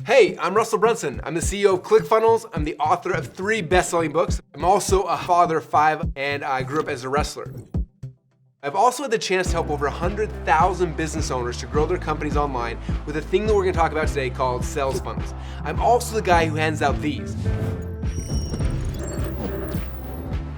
Hey, I'm Russell Brunson. I'm the CEO of ClickFunnels. I'm the author of 3 best-selling books. I'm also a father of 5, and I grew up as a wrestler. I've also had the chance to help over 100,000 business owners to grow their companies online with a thing that we're going to talk about today called sales funnels. I'm also the guy who hands out these.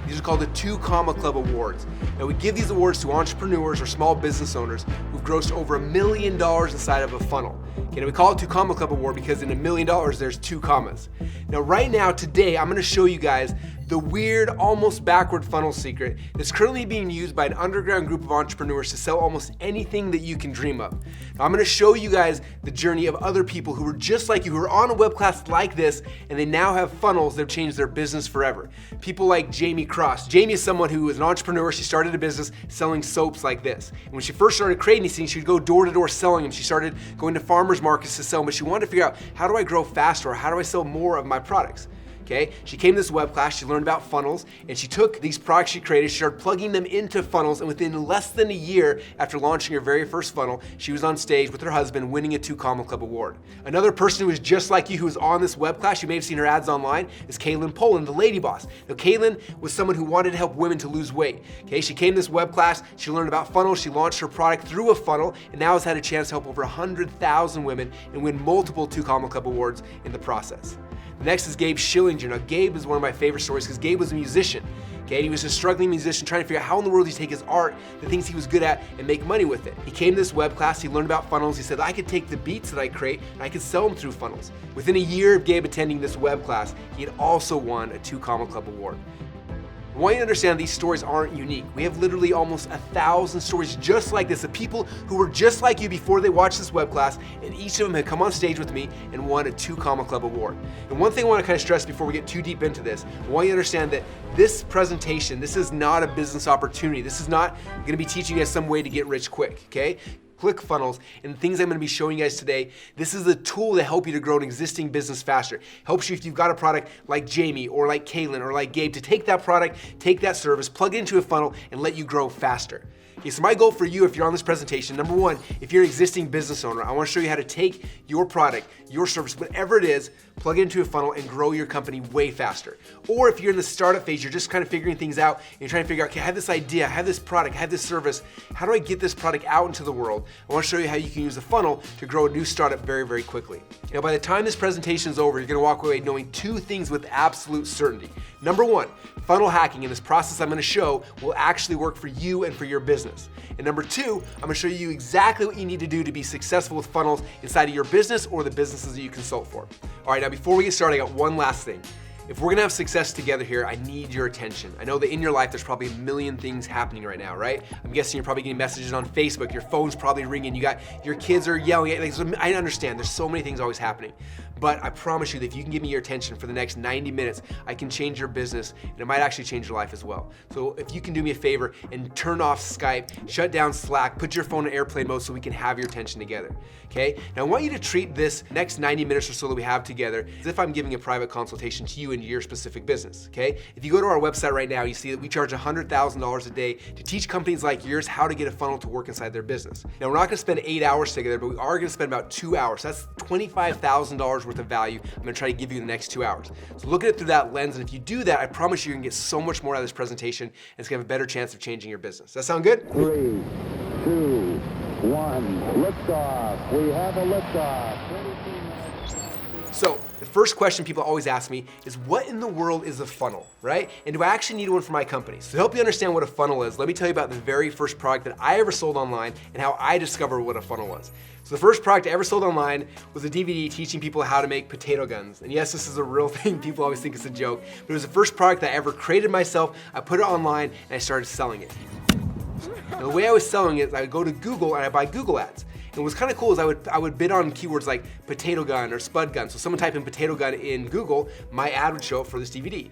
These are called the 2 Comma Club Awards. Now we give these awards to entrepreneurs or small business owners who've grossed over $1 million inside of a funnel. Okay, now we call it 2 Comma Club Award because in $1 million there's 2 commas. Now right now, today, I'm gonna show you guys the weird, almost backward funnel secret that's currently being used by an underground group of entrepreneurs to sell almost anything that you can dream of. Now I'm gonna show you guys the journey of other people who are just like you, who are on a web class like this, and they now have funnels that have changed their business forever. People like Jamie Cross. Jamie is someone who is an entrepreneur. She started a business selling soaps like this. And when she first started creating these things, she would go door to door selling them. She started going to farmers markets to sell them, but she wanted to figure out, how do I grow faster, or how do I sell more of my products? Okay, she came to this web class, she learned about funnels, and she took these products she created, she started plugging them into funnels, and within less than a year after launching her very first funnel, she was on stage with her husband winning a 2 Comma Club Award. Another person who is just like you, who was on this web class, you may have seen her ads online, is Kaylin Poland, the Lady Boss. Now Kaylin was someone who wanted to help women to lose weight. Okay, she came to this web class, she learned about funnels, she launched her product through a funnel, and now has had a chance to help over 100,000 women and win multiple 2 Comma Club Awards in the process. Next is Gabe Schillinger. Now Gabe is one of my favorite stories because Gabe was a musician. Okay, he was a struggling musician trying to figure out how in the world he'd take his art, the things he was good at, and make money with it. He came to this web class, he learned about funnels, he said, I could take the beats that I create and I could sell them through funnels. Within a year of Gabe attending this web class, he had also won a 2 Comma Club Award. I want you to understand these stories aren't unique. We have literally almost 1,000 stories just like this of people who were just like you before they watched this web class, and each of them had come on stage with me and won a 2 Comma Club Award. And one thing I want to kind of stress before we get too deep into this, I want you to understand that this presentation, this is not a business opportunity. This is not going to be teaching you guys some way to get rich quick, okay? ClickFunnels and the things I'm going to be showing you guys today, this is a tool to help you to grow an existing business faster. Helps you if you've got a product like Jamie or like Kaylin or like Gabe to take that product, take that service, plug it into a funnel and let you grow faster. Okay, so my goal for you, if you're on this presentation, number 1, if you're an existing business owner, I want to show you how to take your product, your service, whatever it is, plug it into a funnel and grow your company way faster. Or if you're in the startup phase, you're just kind of figuring things out and you're trying to figure out, okay, I have this idea, I have this product, I have this service, how do I get this product out into the world? I want to show you how you can use a funnel to grow a new startup very, very quickly. Now, by the time this presentation is over, you're going to walk away knowing 2 things with absolute certainty. Number 1, funnel hacking in this process I'm going to show will actually work for you and for your business. And number 2, I'm going to show you exactly what you need to do to be successful with funnels inside of your business or the businesses that you consult for. All right, now before we get started, I got one last thing. If we're gonna have success together here, I need your attention. I know that in your life, there's probably a million things happening right now, right? I'm guessing you're probably getting messages on Facebook, your phone's probably ringing, your kids are yelling at you. I understand, there's so many things always happening. But I promise you that if you can give me your attention for the next 90 minutes, I can change your business and it might actually change your life as well. So if you can do me a favor and turn off Skype, shut down Slack, put your phone in airplane mode so we can have your attention together, okay? Now I want you to treat this next 90 minutes or so that we have together as if I'm giving a private consultation to you and your specific business, okay? If you go to our website right now, you see that we charge $100,000 a day to teach companies like yours how to get a funnel to work inside their business. Now we're not gonna spend 8 hours together, but we are gonna spend about 2 hours. So that's $25,000 worth of value I'm gonna try to give you in the next 2 hours. So look at it through that lens, and if you do that, I promise you can get so much more out of this presentation, and it's gonna have a better chance of changing your business. Does that sound good? 3, 2, 1, liftoff. We have a liftoff. So the first question people always ask me is, what in the world is a funnel, right? And do I actually need one for my company? So to help you understand what a funnel is, let me tell you about the very first product that I ever sold online and how I discovered what a funnel was. So the first product I ever sold online was a DVD teaching people how to make potato guns. And yes, this is a real thing. People always think it's a joke, but it was the first product that I ever created myself. I put it online and I started selling it. Now, the way I was selling it is I would go to Google and I buy Google ads. And what's kind of cool is I would bid on keywords like potato gun or spud gun. So someone type in potato gun in Google, my ad would show up for this DVD.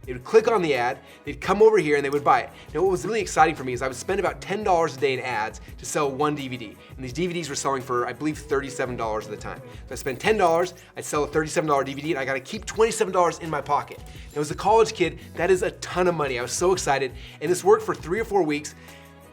They would click on the ad, they'd come over here and they would buy it. Now what was really exciting for me is I would spend about $10 a day in ads to sell one DVD. And these DVDs were selling for, I believe, $37 at the time. So I spent $10, I'd sell a $37 DVD, and I got to keep $27 in my pocket. Now as a college kid, that is a ton of money. I was so excited, and this worked for 3 or 4 weeks,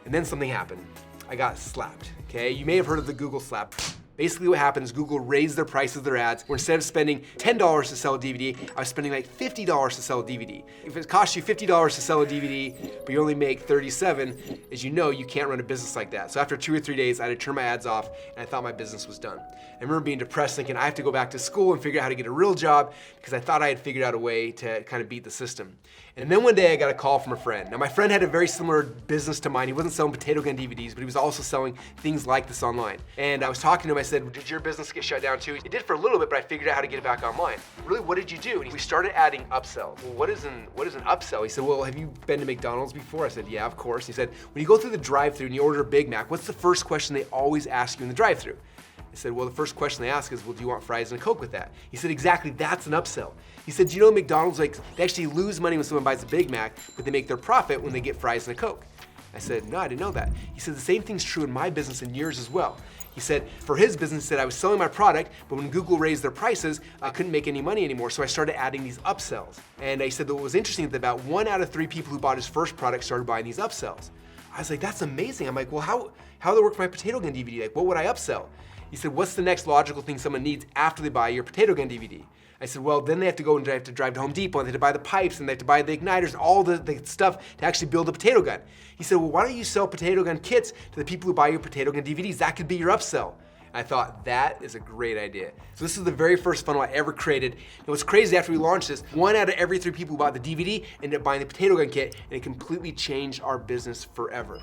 and then something happened. I got slapped, okay? You may have heard of the Google slap. Basically what happens, Google raised their prices of their ads, where instead of spending $10 to sell a DVD, I was spending like $50 to sell a DVD. If it costs you $50 to sell a DVD, but you only make $37, as you know, you can't run a business like that. So after 2 or 3 days, I had to turn my ads off, and I thought my business was done. I remember being depressed, thinking I have to go back to school and figure out how to get a real job, because I thought I had figured out a way to kind of beat the system. And then one day I got a call from a friend. Now my friend had a very similar business to mine. He wasn't selling Potato Gun DVDs, but he was also selling things like this online. And I was talking to him, I said, did your business get shut down too? It did for a little bit, but I figured out how to get it back online. Really, what did you do? And we started adding upsells. Well, what is an upsell? He said, well, have you been to McDonald's before? I said, yeah, of course. He said, when you go through the drive-thru and you order a Big Mac, what's the first question they always ask you in the drive-thru? I said, well, the first question they ask is, well, do you want fries and a Coke with that? He said, exactly, that's an upsell. He said, do you know McDonald's, they actually lose money when someone buys a Big Mac, but they make their profit when they get fries and a Coke? I said, no, I didn't know that. He said, the same thing's true in my business and yours as well. He said, for his business, he said, I was selling my product, but when Google raised their prices, I couldn't make any money anymore, so I started adding these upsells. And he said that what was interesting is that about 1 out of 3 people who bought his first product started buying these upsells. I was like, that's amazing. I'm like, well, how would it work for my Potato Gun DVD? Like, what would I upsell? He said, what's the next logical thing someone needs after they buy your Potato Gun DVD? I said, well, then they have to go and drive to Home Depot, and they have to buy the pipes, and they have to buy the igniters, all the stuff to actually build a potato gun. He said, well, why don't you sell potato gun kits to the people who buy your Potato Gun DVDs? That could be your upsell. I thought, that is a great idea. So this is the very first funnel I ever created. And what's crazy, after we launched this, 1 out of every 3 people who bought the DVD ended up buying the Potato Gun kit, and it completely changed our business forever.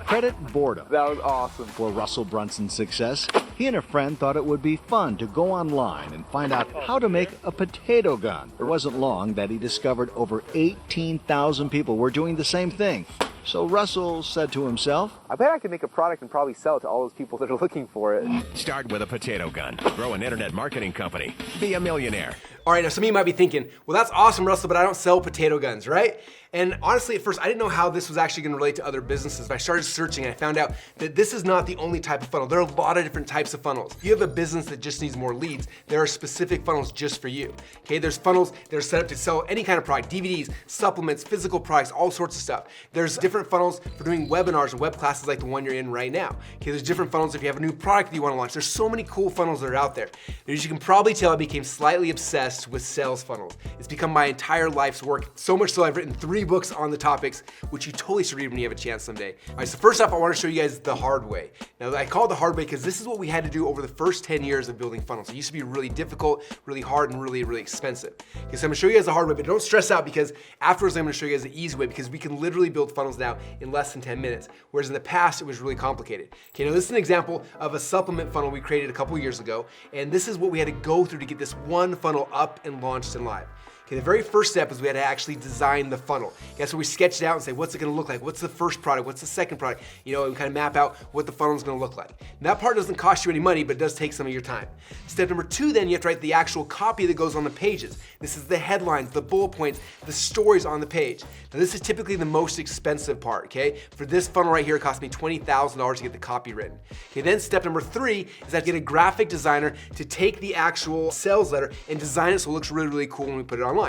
Credit boredom. That was awesome. For Russell Brunson's success, he and a friend thought it would be fun to go online and find out how to make a potato gun. It wasn't long that he discovered over 18,000 people were doing the same thing. So Russell said to himself, I bet I could make a product and probably sell it to all those people that are looking for it. Start with a potato gun. Grow an internet marketing company. Be a millionaire. All right, now some of you might be thinking, well, that's awesome, Russell, but I don't sell potato guns, right? And honestly, at first, I didn't know how this was actually gonna relate to other businesses, but I started searching and I found out that this is not the only type of funnel. There are a lot of different types of funnels. If you have a business that just needs more leads, there are specific funnels just for you, okay? There's funnels that are set up to sell any kind of product, DVDs, supplements, physical products, all sorts of stuff. There's different funnels for doing webinars and web classes like the one you're in right now, okay? There's different funnels if you have a new product that you wanna launch. There's so many cool funnels that are out there. And as you can probably tell, I became slightly obsessed with sales funnels. It's become my entire life's work, so much so I've written 3 books on the topics, which you totally should read when you have a chance someday. All right, so first off, I wanna show you guys the hard way. Now, I call it the hard way because this is what we had to do over the first 10 years of building funnels. It used to be really difficult, really hard, and really, really expensive. Okay, so I'm gonna show you guys the hard way, but don't stress out because afterwards I'm gonna show you guys the easy way because we can literally build funnels now in less than 10 minutes, whereas in the past it was really complicated. Okay, now this is an example of a supplement funnel we created a couple years ago, and this is what we had to go through to get this one funnel up and launched and live. Okay, the very first step is we had to actually design the funnel. That's where we sketched it out and say, what's it gonna look like? What's the first product? What's the second product? You know, and kind of map out what the funnel is gonna look like. And that part doesn't cost you any money, but it does take some of your time. Step number 2, then you have to write the actual copy that goes on the pages. This is the headlines, the bullet points, the stories on the page. Now this is typically the most expensive part, okay? For this funnel right here, it cost me $20,000 to get the copy written. Okay, then step number 3 is I have to get a graphic designer to take the actual sales letter and design it so it looks really, really cool when we put it online.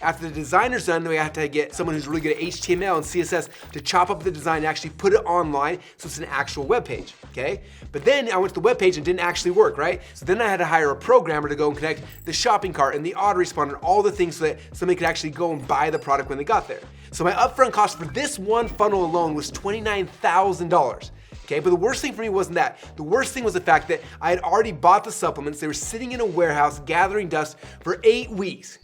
After the designer's done, then we have to get someone who's really good at HTML and CSS to chop up the design and actually put it online so it's an actual web page, okay? But then I went to the web page and it didn't actually work, right? So then I had to hire a programmer to go and connect the shopping cart and the autoresponder, all the things so that somebody could actually go and buy the product when they got there. So my upfront cost for this one funnel alone was $29,000. Okay, but the worst thing for me wasn't that. The worst thing was the fact that I had already bought the supplements. They were sitting in a warehouse gathering dust for 8 weeks.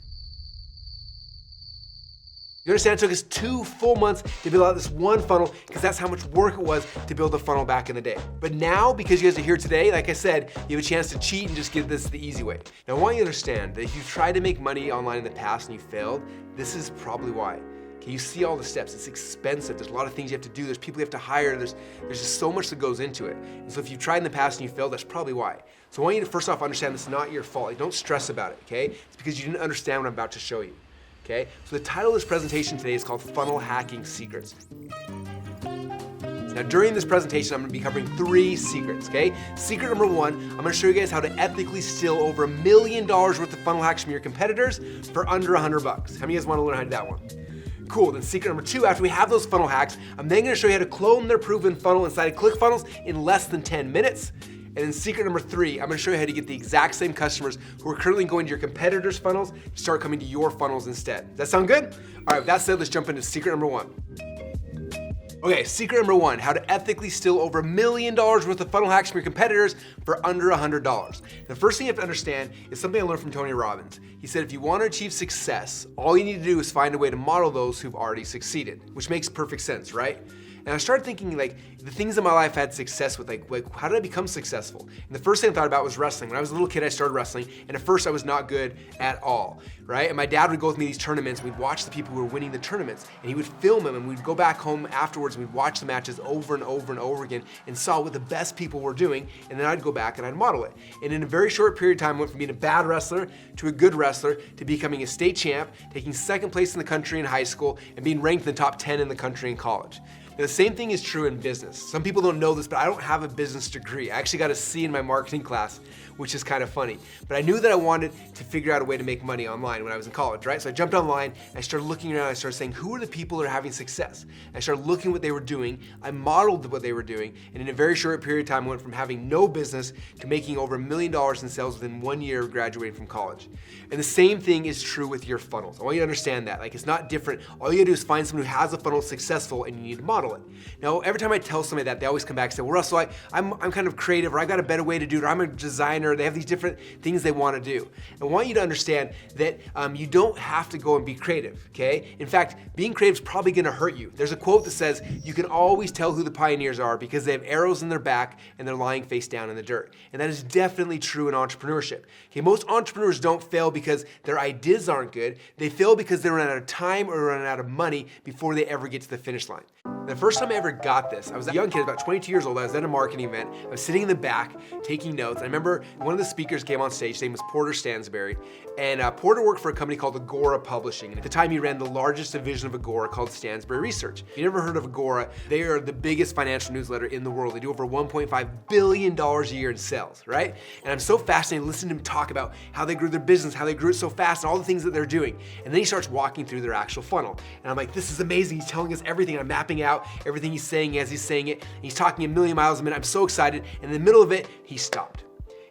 You understand, it took us 2 full months to build out this one funnel because that's how much work it was to build a funnel back in the day. But now, because you guys are here today, like I said, you have a chance to cheat and just get this the easy way. Now I want you to understand that if you've tried to make money online in the past and you failed, this is probably why. Okay, you see all the steps, it's expensive, there's a lot of things you have to do, there's people you have to hire, there's just so much that goes into it. And so if you've tried in the past and you failed, that's probably why. So I want you to first off understand this is not your fault. Like, don't stress about it, okay? It's because you didn't understand what I'm about to show you. Okay, so the title of this presentation today is called Funnel Hacking Secrets. Now during this presentation, I'm gonna be covering 3 secrets, okay? Secret number 1, I'm gonna show you guys how to ethically steal over $1 million worth of funnel hacks from your competitors for under $100. How many of you guys wanna learn how to do that one? Cool, then secret number 2, after we have those funnel hacks, I'm then gonna show you how to clone their proven funnel inside of ClickFunnels in less than 10 minutes. And then secret number 3, I'm gonna show you how to get the exact same customers who are currently going to your competitors' funnels to start coming to your funnels instead. Does that sound good? All right, with that said, let's jump into secret number 1. Okay, secret number 1, how to ethically steal over $1 million worth of funnel hacks from your competitors for under $100. The first thing you have to understand is something I learned from Tony Robbins. He said if you want to achieve success, all you need to do is find a way to model those who've already succeeded, which makes perfect sense, right? And I started thinking like the things in my life I had success with, like how did I become successful? And the first thing I thought about was wrestling. When I was a little kid, I started wrestling, and at first I was not good at all, right? And my dad would go with me to these tournaments, we'd watch the people who were winning the tournaments, and he would film them, and we'd go back home afterwards, and we'd watch the matches over and over and over again, and saw what the best people were doing, and then I'd go back and I'd model it. And in a very short period of time, I went from being a bad wrestler to a good wrestler to becoming a state champ, taking second place in the country in high school, and being ranked in the top 10 in the country in college. Now, the same thing is true in business. Some people don't know this, but I don't have a business degree. I actually got a C in my marketing class, which is kind of funny. But I knew that I wanted to figure out a way to make money online when I was in college, right? So I jumped online, and I started looking around, I started saying, who are the people that are having success? And I started looking what they were doing, I modeled what they were doing, and in a very short period of time, I went from having no business to making over $1 million in sales within 1 year of graduating from college. And the same thing is true with your funnels. I want you to understand that. Like, it's not different. All you gotta do is find someone who has a funnel successful, and you need to model it. Now, every time I tell somebody that, they always come back and say, well, Russell, I'm kind of creative, or I've got a better way to do it, or I'm a designer. They have these different things they want to do. I want you to understand that you don't have to go and be creative, okay? In fact, being creative is probably gonna hurt you. There's a quote that says, you can always tell who the pioneers are because they have arrows in their back and they're lying face down in the dirt. And that is definitely true in entrepreneurship. Okay, most entrepreneurs don't fail because their ideas aren't good. They fail because they run out of time or run out of money before they ever get to the finish line. The first time I ever got this, I was a young kid, about 22 years old. I was at a marketing event. I was sitting in the back taking notes. I remember one of the speakers came on stage. His name was Porter Stansberry. And Porter worked for a company called Agora Publishing. And at the time, he ran the largest division of Agora called Stansberry Research. If you never heard of Agora, they are the biggest financial newsletter in the world. They do over $1.5 billion a year in sales, right? And I'm so fascinated listening to him talk about how they grew their business, how they grew it so fast, and all the things that they're doing. And then he starts walking through their actual funnel. And I'm like, this is amazing. He's telling us everything. And I'm mapping out everything he's saying as he's saying it. He's talking a million miles a minute. I'm so excited. And in the middle of it, he stopped.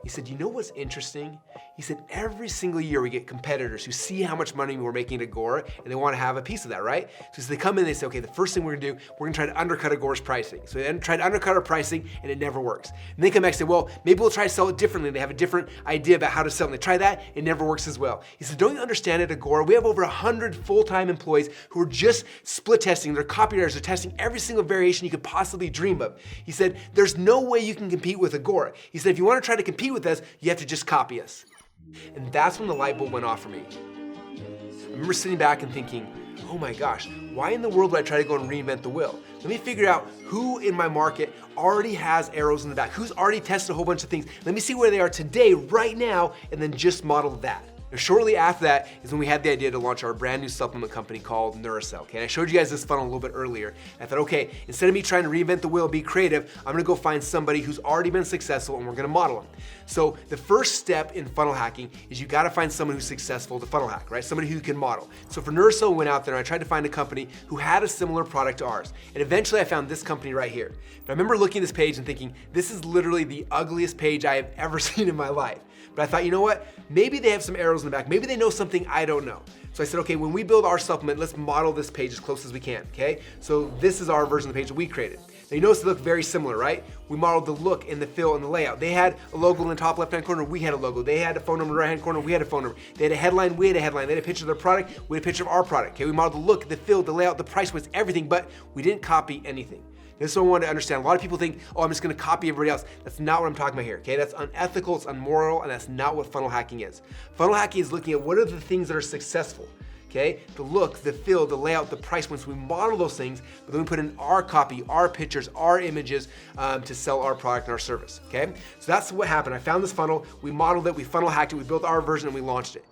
He said, you know what's interesting? He said, every single year we get competitors who see how much money we're making at Agora and they want to have a piece of that, right? So they come in and they say, okay, the first thing we're gonna do, we're gonna try to undercut Agora's pricing. So they try to undercut our pricing and it never works. And they come back and say, well, maybe we'll try to sell it differently. They have a different idea about how to sell it. And they try that, it never works as well. He said, don't you understand at Agora, we have over 100 full-time employees who are just split testing, they're copywriters, they're testing every single variation you could possibly dream of. He said, there's no way you can compete with Agora. He said, if you want to try to compete with us, you have to just copy us. And that's when the light bulb went off for me. I remember sitting back and thinking, oh my gosh, why in the world would I try to go and reinvent the wheel? Let me figure out who in my market already has arrows in the back, who's already tested a whole bunch of things. Let me see where they are today, right now, and then just model that. Now, shortly after that is when we had the idea to launch our brand new supplement company called Neuracell. Okay, and I showed you guys this funnel a little bit earlier. I thought, okay, instead of me trying to reinvent the wheel, be creative, I'm gonna go find somebody who's already been successful and we're gonna model them. So the first step in funnel hacking is you gotta find someone who's successful to funnel hack, right? Somebody who you can model. So for Neuracell, we went out there and I tried to find a company who had a similar product to ours. And eventually I found this company right here. And I remember looking at this page and thinking, this is literally the ugliest page I have ever seen in my life. But I thought, you know what? Maybe they have some arrows in the back. Maybe they know something I don't know. So I said, okay, when we build our supplement, let's model this page as close as we can, okay? So this is our version of the page that we created. Now you notice they look very similar, right? We modeled the look and the feel and the layout. They had a logo in the top left-hand corner, we had a logo. They had a phone number in the right-hand corner, we had a phone number. They had a headline, we had a headline. They had a picture of their product, we had a picture of our product. Okay, we modeled the look, the feel, the layout, the price was everything, but we didn't copy anything. This is what I wanted to understand. A lot of people think, oh, I'm just gonna copy everybody else. That's not what I'm talking about here, okay? That's unethical, it's unmoral, and that's not what funnel hacking is. Funnel hacking is looking at what are the things that are successful, okay? The look, the feel, the layout, the price points. We model those things, but then we put in our copy, our pictures, our images to sell our product and our service, okay? So that's what happened. I found this funnel, we modeled it, we funnel hacked it, we built our version, and we launched it.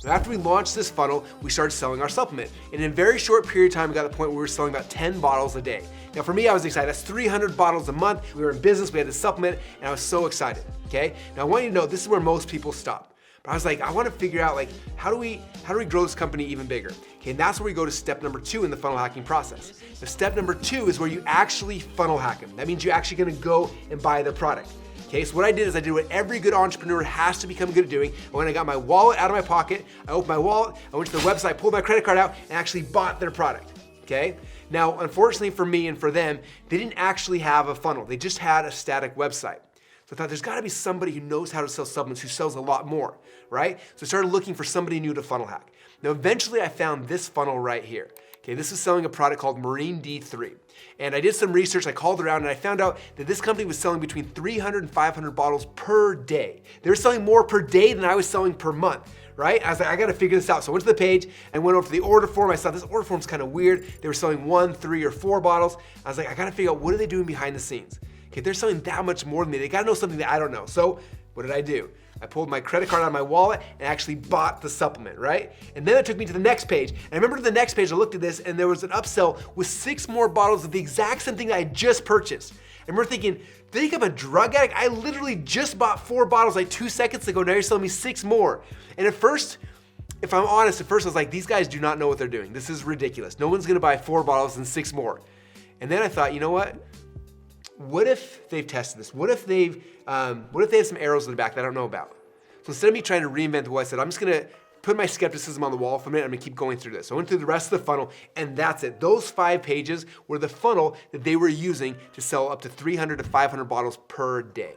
After we launched this funnel, we started selling our supplement. And in a very short period of time, we got to the point where we were selling about 10 bottles a day. Now for me, I was excited. That's 300 bottles a month. We were in business, we had this supplement, and I was so excited, okay? Now I want you to know, this is where most people stop. But I was like, I want to figure out like, how do we grow this company even bigger? Okay, and that's where we go to step number 2 in the funnel hacking process. The step number 2 is where you actually funnel hack them. That means you're actually gonna go and buy their product. Okay, so what I did is I did what every good entrepreneur has to become good at doing. And when I got my wallet out of my pocket, I opened my wallet, I went to their website, pulled my credit card out, and actually bought their product. Okay? Now, unfortunately for me and for them, they didn't actually have a funnel. They just had a static website. So I thought there's gotta be somebody who knows how to sell supplements, who sells a lot more, right? So I started looking for somebody new to funnel hack. Now, eventually I found this funnel right here. Okay, this is selling a product called Marine D3. And I did some research, I called around, and I found out that this company was selling between 300 and 500 bottles per day. They were selling more per day than I was selling per month, right? I was like, I gotta figure this out. So I went to the page and went over to the order form. I saw this order form's kind of weird. They were selling 1, 3, or 4 bottles. I was like, I gotta figure out what are they doing behind the scenes. Okay, they're selling that much more than me. They gotta know something that I don't know. So what did I do? I pulled my credit card out of my wallet and actually bought the supplement, right? And then it took me to the next page. And I remember the next page, I looked at this and there was an upsell with 6 more bottles of the exact same thing that I just purchased. I remember thinking, think I'm a drug addict? I literally just bought 4 bottles like 2 seconds ago. Now you're selling me 6 more. And at first, if I'm honest, at first I was like, these guys do not know what they're doing. This is ridiculous. No one's gonna buy 4 bottles and 6 more. And then I thought, you know what? What if they've tested this? What if they have some arrows in the back that I don't know about? So instead of me trying to reinvent the wheel, I said, I'm just gonna put my skepticism on the wall for a minute. I'm gonna keep going through this. So I went through the rest of the funnel, and that's it. Those 5 pages were the funnel that they were using to sell up to 300 to 500 bottles per day.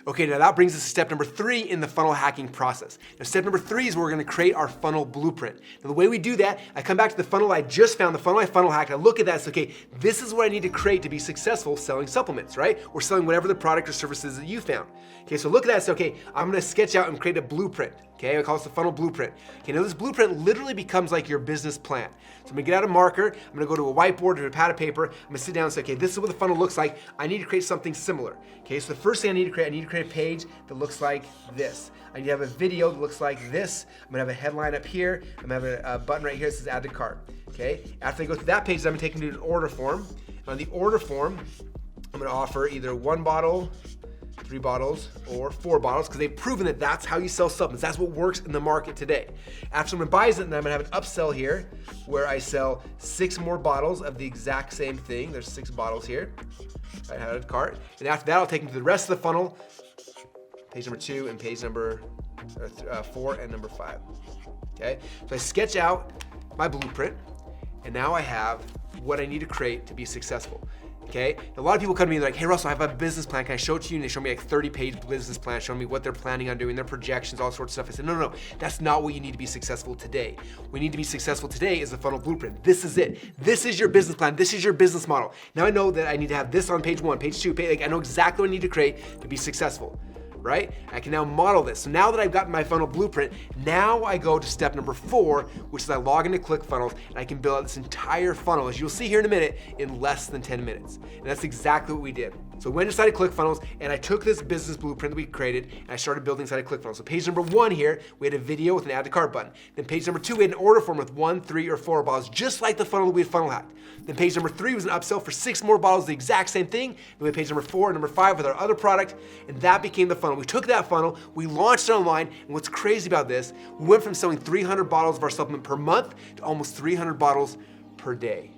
Okay, now that brings us to step number 3 in the funnel hacking process. Now step number 3 is where we're gonna create our funnel blueprint. Now the way we do that, I come back to the funnel I just found, the funnel I funnel hacked, I look at that and say, okay, this is what I need to create to be successful selling supplements, right? Or selling whatever the product or services that you found. Okay, so look at that and say, okay, I'm gonna sketch out and create a blueprint. Okay, I call this the funnel blueprint. Okay, now this blueprint literally becomes like your business plan. So I'm gonna get out a marker, I'm gonna go to a whiteboard or a pad of paper, I'm gonna sit down and say, okay, this is what the funnel looks like. I need to create something similar. Okay, so the first thing I need to create a page that looks like this. I need to have a video that looks like this. I'm gonna have a headline up here. I'm gonna have a button right here that says add to cart. Okay, after I go to that page, I'm gonna take them to an order form. And on the order form, I'm gonna offer either 1 bottle, 3 bottles, or 4 bottles, because they've proven that that's how you sell supplements. That's what works in the market today. After someone buys it, then I'm gonna have an upsell here where I sell 6 more bottles of the exact same thing. There's 6 bottles here. I have a cart. And after that, I'll take them to the rest of the funnel, page number 2 and page number 4 and number 5. Okay, so I sketch out my blueprint, and now I have what I need to create to be successful. Okay, a lot of people come to me and they're like, hey Russell, I have a business plan, can I show it to you? And they show me like 30-page business plan, showing me what they're planning on doing, their projections, all sorts of stuff. I said, no, that's not what you need to be successful today. What you need to be successful today is the funnel blueprint. This is it. This is your business plan. This is your business model. Now I know that I need to have this on page 1, page 2, like I know exactly what I need to create to be successful. Right? I can now model this. So now that I've got my funnel blueprint, now I go to step number 4, which is I log into ClickFunnels and I can build out this entire funnel, as you'll see here in a minute, in less than 10 minutes. And that's exactly what we did. So we went inside of ClickFunnels and I took this business blueprint that we created and I started building inside of ClickFunnels. So page number 1 here, we had a video with an add to cart button. Then page number 2, we had an order form with 1, 3, or 4 bottles, just like the funnel that we had funnel hacked. Then page number 3 was an upsell for 6 more bottles, the exact same thing. Then we had page number 4 and number 5 with our other product, and that became the funnel. We took that funnel, we launched it online, and what's crazy about this, we went from selling 300 bottles of our supplement per month to almost 300 bottles per day.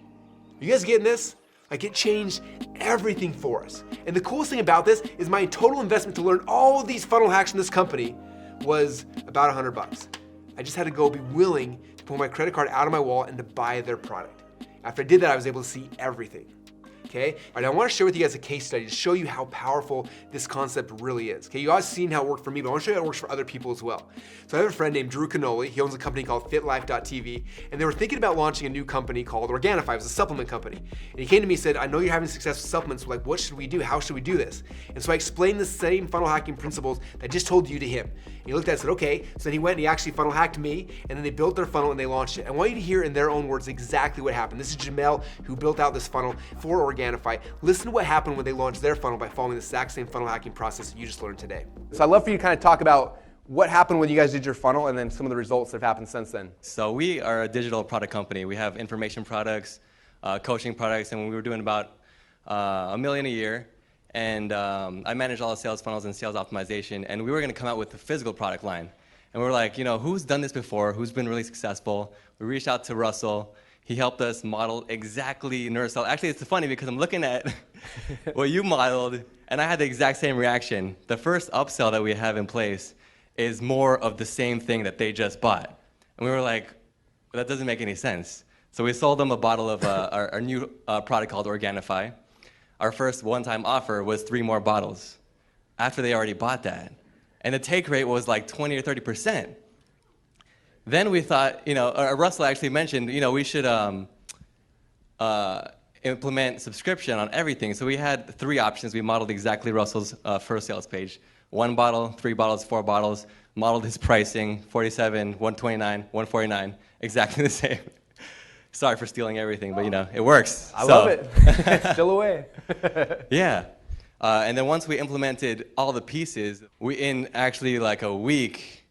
Are you guys getting this? Like, it changed everything for us. And the coolest thing about this is my total investment to learn all of these funnel hacks from this company was about $100. I just had to go be willing to pull my credit card out of my wallet and to buy their product. After I did that, I was able to see everything. Okay? All right, I want to share with you guys a case study to show you how powerful this concept really is. Okay, you guys seen how it worked for me, but I want to show you how it works for other people as well. So I have a friend named Drew Canoli. He owns a company called FitLife.tv, and they were thinking about launching a new company called Organifi. It was a supplement company. And he came to me and said, I know you're having success with supplements, so like, what should we do? How should we do this? And so I explained the same funnel hacking principles that I just told you to him. And he looked at it and said, okay. So then he went and he actually funnel hacked me, and then they built their funnel and they launched it. I want you to hear in their own words exactly what happened. This is Jamel, who built out this funnel for Organifi. Listen to what happened when they launched their funnel by following the exact same funnel hacking process that you just learned today. So I'd love for you to kind of talk about what happened when you guys did your funnel and then some of the results that have happened since then. So we are a digital product company. We have information products, coaching products, and we were doing about $1 million a year. and I managed all the sales funnels and sales optimization, and we were going to come out with the physical product line. And we were like, who's done this before? Who's been really successful? We reached out to Russell. He helped us model exactly NeuroCell. Actually, it's funny because I'm looking at what you modeled, and I had the exact same reaction. The first upsell that we have in place is more of the same thing that they just bought. And we were like, that doesn't make any sense. So we sold them a bottle of our new product called Organifi. Our first one-time offer was 3 more bottles after they already bought that. And the take rate was like 20 or 30%. Then we thought, Russell actually mentioned, we should implement subscription on everything. So we had 3 options. We modeled exactly Russell's first sales page. 1 bottle, 3 bottles, 4 bottles, modeled his pricing, 47, 129, 149, exactly the same. Sorry for stealing everything, but it works. I love it. It's still away. Yeah. And then once we implemented all the pieces, in actually like a week,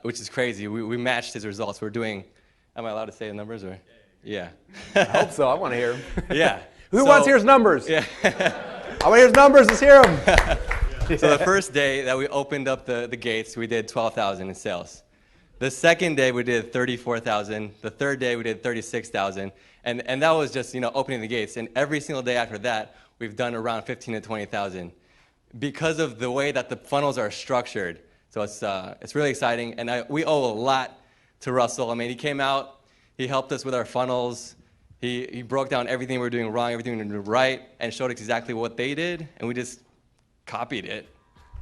which is crazy, we matched his results. We're doing, am I allowed to say the numbers? Or? Yeah. I hope so. I want to hear them. Yeah. Who wants to hear his numbers? Yeah. I want to hear his numbers. Let's hear them. So the first day that we opened up the gates, we did 12,000 in sales. The second day we did 34,000. The third day we did 36,000. And that was just opening the gates. And every single day after that, we've done around 15 to 20,000 because of the way that the funnels are structured. So it's really exciting, and we owe a lot to Russell. I mean, he came out, he helped us with our funnels. He broke down everything we were doing wrong, everything we were doing right, and showed us exactly what they did, and we just copied it,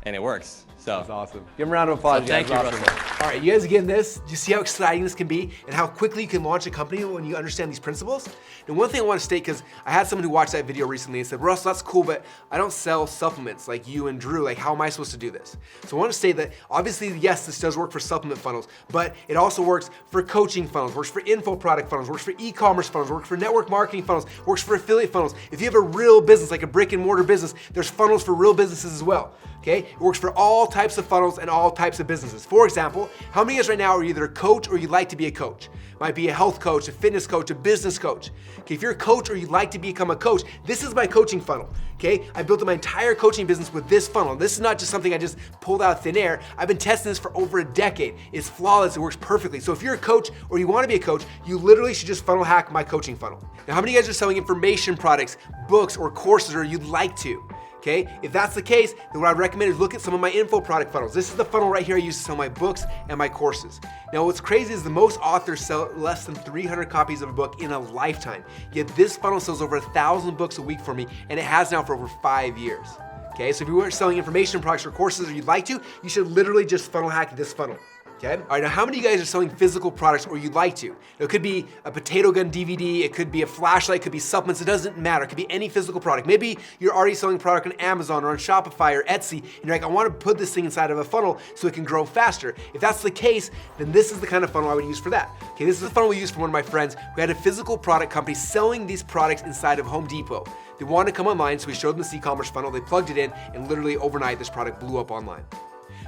and it works. So that's awesome. Give him a round of applause. So thank you, Russell. All right, you guys again this, do you see how exciting this can be and how quickly you can launch a company when you understand these principles? And one thing I want to state, because I had someone who watched that video recently and said, Russell, that's cool, but I don't sell supplements like you and Drew. Like, how am I supposed to do this? So I want to state that obviously, yes, this does work for supplement funnels, but it also works for coaching funnels, works for info product funnels, works for e-commerce funnels, works for network marketing funnels, works for affiliate funnels. If you have a real business, like a brick and mortar business, there's funnels for real businesses as well. Okay? It works for all types of funnels and all types of businesses. For example, how many of you guys right now are either a coach or you'd like to be a coach? Might be a health coach, a fitness coach, a business coach. Okay, if you're a coach or you'd like to become a coach, this is my coaching funnel. Okay, I built my entire coaching business with this funnel. This is not just something I just pulled out of thin air. I've been testing this for over a decade. It's flawless, it works perfectly. So if you're a coach or you want to be a coach, you literally should just funnel hack my coaching funnel. Now, how many of you guys are selling information products, books, or courses, or you'd like to? Okay, if that's the case, then what I'd recommend is look at some of my info product funnels. This is the funnel right here I use to sell my books and my courses. Now, what's crazy is the most authors sell less than 300 copies of a book in a lifetime. Yet this funnel sells over 1,000 books a week for me, and it has now for over 5 years. Okay, so if you weren't selling information products or courses or you'd like to, you should literally just funnel hack this funnel. Okay? All right, now how many of you guys are selling physical products or you'd like to? Now, it could be a potato gun DVD, it could be a flashlight, it could be supplements, it doesn't matter. It could be any physical product. Maybe you're already selling product on Amazon or on Shopify or Etsy, and you're like, I want to put this thing inside of a funnel so it can grow faster. If that's the case, then this is the kind of funnel I would use for that. Okay, this is the funnel we used for one of my friends who had a physical product company selling these products inside of Home Depot. They wanted to come online, so we showed them this e-commerce funnel, they plugged it in, and literally overnight this product blew up online.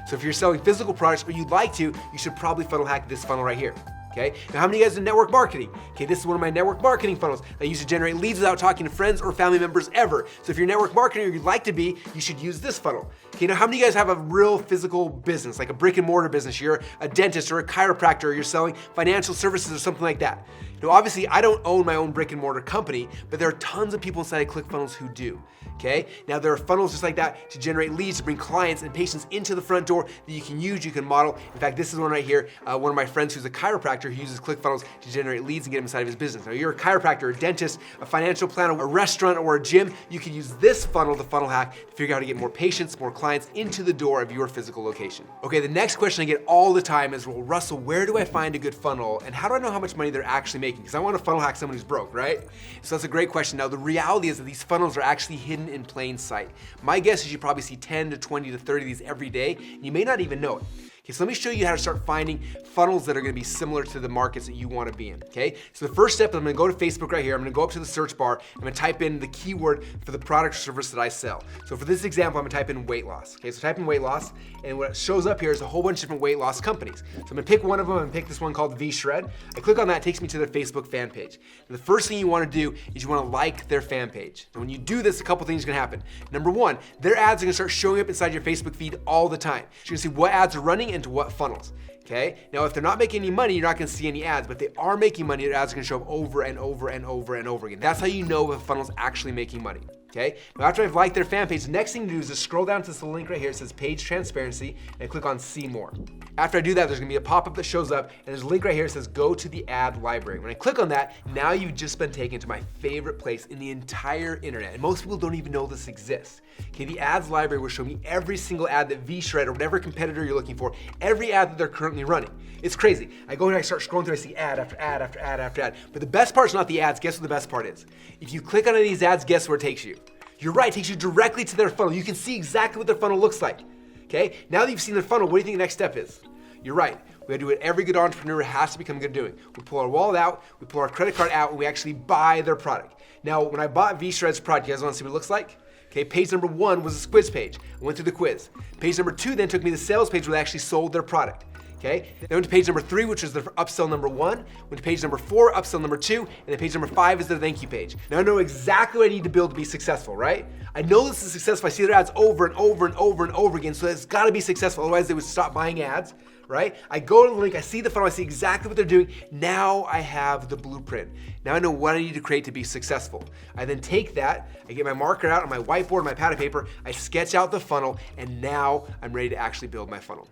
So if you're selling physical products or you'd like to, you should probably funnel hack this funnel right here. Okay? Now, how many of you guys do network marketing? Okay, this is one of my network marketing funnels that I use to generate leads without talking to friends or family members ever. So if you're a network marketer or you'd like to be, you should use this funnel. Okay, now how many of you guys have a real physical business, like a brick and mortar business? You're a dentist or a chiropractor, or you're selling financial services or something like that. Now, obviously, I don't own my own brick and mortar company, but there are tons of people inside of ClickFunnels who do. Okay? Now, there are funnels just like that to generate leads, to bring clients and patients into the front door that you can use, you can model. In fact, this is one right here. One of my friends who's a chiropractor who uses ClickFunnels to generate leads and get them inside of his business. Now, you're a chiropractor, a dentist, a financial planner, a restaurant, or a gym. You can use this funnel, the funnel hack, to figure out how to get more patients, more clients into the door of your physical location. Okay, the next question I get all the time is, well, Russell, where do I find a good funnel? And how do I know how much money they're actually making? Because I want to funnel hack someone who's broke, right? So that's a great question. Now, the reality is that these funnels are actually hidden in plain sight. My guess is you probably see 10 to 20 to 30 of these every day, and you may not even know it. Okay, so let me show you how to start finding funnels that are gonna be similar to the markets that you wanna be in, okay? So the first step, I'm gonna go to Facebook right here. I'm gonna go up to the search bar. I'm gonna type in the keyword for the product or service that I sell. So for this example, I'm gonna type in weight loss. Okay, so type in weight loss, and what shows up here is a whole bunch of different weight loss companies. So I'm gonna pick one of them. I'm gonna pick this one called V-Shred. I click on that, it takes me to their Facebook fan page. And the first thing you wanna do is you wanna like their fan page. And when you do this, a couple things are gonna happen. Number one, their ads are gonna start showing up inside your Facebook feed all the time. So you're gonna see what ads are running into what funnels. Okay, now if they're not making any money, you're not gonna see any ads, but if they are making money, their ads are gonna show up over and over and over and over again. That's how you know if a funnel's actually making money. Okay, now after I've liked their fan page, the next thing to do is just scroll down to this little link right here. It says page transparency, and click on see more. After I do that, there's gonna be a pop-up that shows up, and there's a link right here that says go to the ad library. When I click on that, now you've just been taken to my favorite place in the entire internet, and most people don't even know this exists. Okay, the ads library will show me every single ad that V-Shred or whatever competitor you're looking for, every ad that they're currently running. It's crazy. I go and I start scrolling through, I see ad after ad after ad after ad. But the best part is not the ads. Guess what the best part is? If you click on any of these ads, guess where it takes you? You're right, it takes you directly to their funnel. You can see exactly what their funnel looks like. Okay, now that you've seen their funnel, what do you think the next step is? You're right. We gotta do what every good entrepreneur has to become good at doing. We pull our wallet out, we pull our credit card out, and we actually buy their product. Now, when I bought V-Shred's product, you guys wanna see what it looks like? Okay, page number 1 was a quiz page. I went through the quiz. Page number 2 then took me to the sales page where they actually sold their product. Okay, then went to page number 3, which was the upsell number 1, went to page number 4, upsell number 2, and then page number 5 is their thank you page. Now I know exactly what I need to build to be successful, right? I know this is successful. I see their ads over and over and over and over again, so it's gotta be successful, otherwise they would stop buying ads, right? I go to the link, I see the funnel, I see exactly what they're doing. Now I have the blueprint. Now I know what I need to create to be successful. I then take that, I get my marker out on my whiteboard, my pad of paper, I sketch out the funnel, and now I'm ready to actually build my funnel.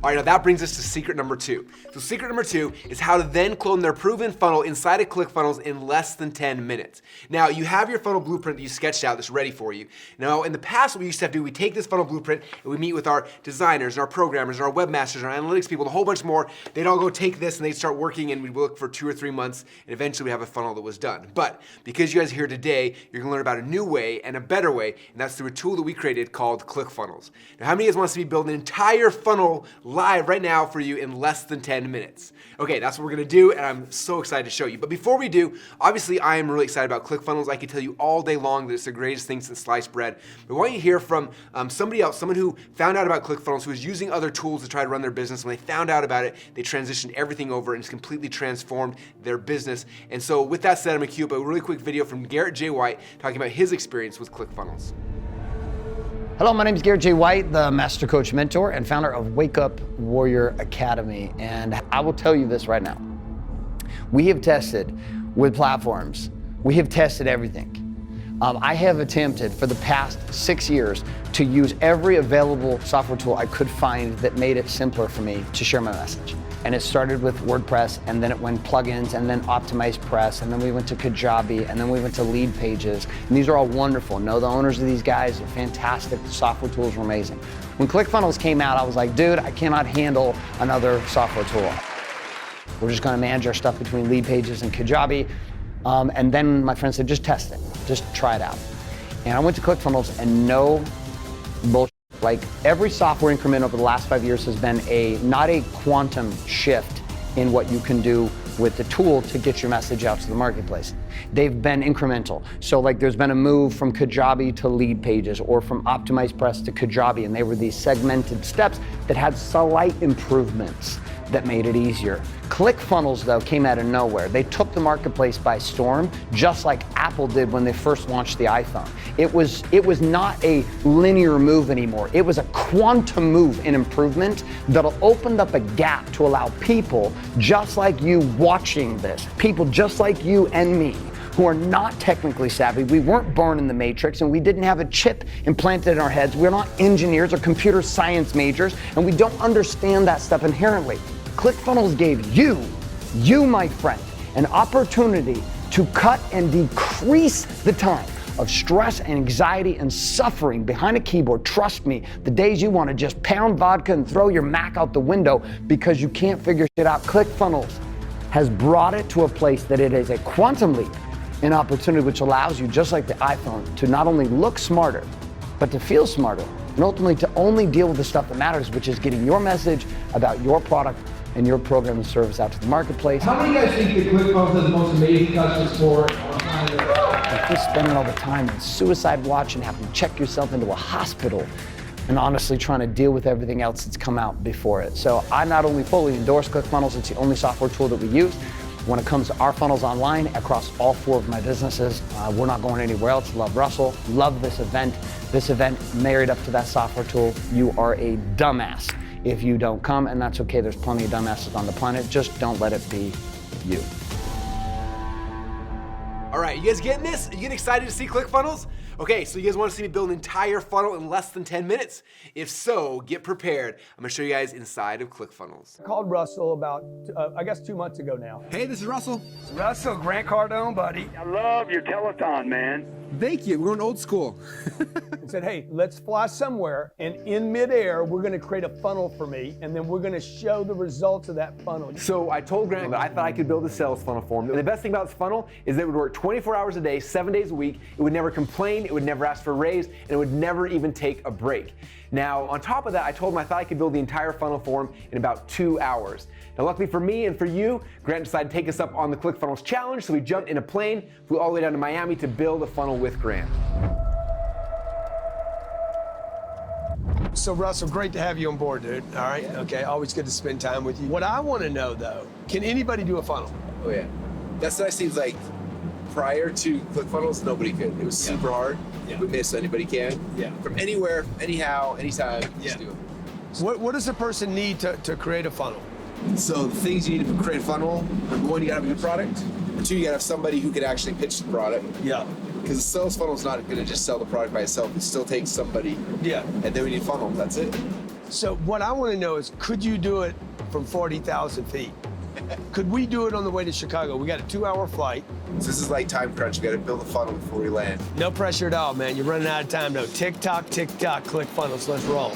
All right, now that brings us to secret number 2. So secret number 2 is how to then clone their proven funnel inside of ClickFunnels in less than 10 minutes. Now, you have your funnel blueprint that you sketched out that's ready for you. Now, in the past, what we used to have to do, we take this funnel blueprint and we meet with our designers and our programmers and our webmasters and our analytics people, and a whole bunch more. They'd all go take this and they'd start working, and we'd look for 2 or 3 months, and eventually we have a funnel that was done. But because you guys are here today, you're gonna learn about a new way and a better way, and that's through a tool that we created called ClickFunnels. Now, how many of you guys want us to be building an entire funnel live right now for you in less than 10 minutes? Okay, that's what we're gonna do, and I'm so excited to show you. But before we do, obviously I am really excited about ClickFunnels. I could tell you all day long that it's the greatest thing since sliced bread. But I want you to hear from somebody else, someone who found out about ClickFunnels, who was using other tools to try to run their business. When they found out about it, they transitioned everything over and it's completely transformed their business. And so with that said, I'm gonna cue up a really quick video from Garrett J. White talking about his experience with ClickFunnels. Hello, my name is Garrett J. White, the Master Coach Mentor and founder of Wake Up Warrior Academy. And I will tell you this right now. We have tested with platforms. We have tested everything. I have attempted for the past 6 years to use every available software tool I could find that made it simpler for me to share my message. And it started with WordPress, and then it went plugins, and then OptimizePress, and then we went to Kajabi, and then we went to Lead Pages. And these are all wonderful. Know the owners of these guys are fantastic. The software tools were amazing. When ClickFunnels came out, I was like, dude, I cannot handle another software tool. We're just gonna manage our stuff between Lead Pages and Kajabi. And then my friend said, just test it, just try it out. And I went to ClickFunnels, and no bullshit. Like, every software increment over the last 5 years has been not a quantum shift in what you can do with the tool to get your message out to the marketplace. They've been incremental. So like, there's been a move from Kajabi to Lead Pages, or from OptimizePress to Kajabi, and they were these segmented steps that had slight improvements that made it easier. ClickFunnels, though, came out of nowhere. They took the marketplace by storm, just like Apple did when they first launched the iPhone. It was not a linear move anymore. It was a quantum move in improvement that'll open up a gap to allow people just like you watching this, people just like you and me, who are not technically savvy. We weren't born in the matrix, and we didn't have a chip implanted in our heads. We're not engineers or computer science majors, and we don't understand that stuff inherently. ClickFunnels gave you, my friend, an opportunity to cut and decrease the time of stress and anxiety and suffering behind a keyboard. Trust me, the days you want to just pound vodka and throw your Mac out the window because you can't figure shit out, ClickFunnels has brought it to a place that it is a quantum leap, an opportunity which allows you, just like the iPhone, to not only look smarter, but to feel smarter and ultimately to only deal with the stuff that matters, which is getting your message about your product and your program and service out to the marketplace. How many of you guys think that ClickFunnels has the most amazing customer support on planet Earth? If you're spending all the time in suicide watch and having to check yourself into a hospital and honestly trying to deal with everything else that's come out before it. So I not only fully endorse ClickFunnels, it's the only software tool that we use. When it comes to our funnels online across all 4 of my businesses, we're not going anywhere else. Love Russell, love this event. This event married up to that software tool. You are a dumbass if you don't come, and that's okay. There's plenty of dumbasses on the planet. Just don't let it be you. All right, you guys getting this? Are you getting excited to see ClickFunnels? Okay, so you guys want to see me build an entire funnel in less than 10 minutes? If so, get prepared. I'm gonna show you guys inside of ClickFunnels. I called Russell about, I guess 2 months ago now. Hey, this is Russell. Russell, Grant Cardone, buddy. I love your Peloton, man. Thank you, we're going old school. And said, hey, let's fly somewhere, and in midair, we're gonna create a funnel for me, and then we're gonna show the results of that funnel. So I told Grant that I thought I could build a sales funnel for him. And the best thing about this funnel is that it would work 24 hours a day, 7 days a week. It would never complain, it would never ask for a raise, and it would never even take a break. Now, on top of that, I told him I thought I could build the entire funnel for him in about 2 hours. Now, luckily for me and for you, Grant decided to take us up on the ClickFunnels challenge, so we jumped in a plane, flew all the way down to Miami to build a funnel with Grant. So Russell, great to have you on board, dude. All right, okay, always good to spend time with you. What I wanna know though, can anybody do a funnel? Oh yeah, that's what I seems like. Prior to ClickFunnels, nobody could. It was super hard. We made it so anybody can. From anywhere, anyhow, anytime, just do it. What does a person need to create a funnel? So the things you need to create a funnel, number 1, you gotta have a good product. Number 2, you gotta have somebody who can actually pitch the product. Yeah. Because the sales funnel is not gonna just sell the product by itself. It still takes somebody. Yeah. And then we need a funnel, that's it. So what I wanna know is, could you do it from 40,000 feet? Could we do it on the way to Chicago? We got a 2-hour flight. So this is like time crunch. You gotta build a funnel before we land. No pressure at all, man. You're running out of time though. Tick tock, ClickFunnels, let's roll.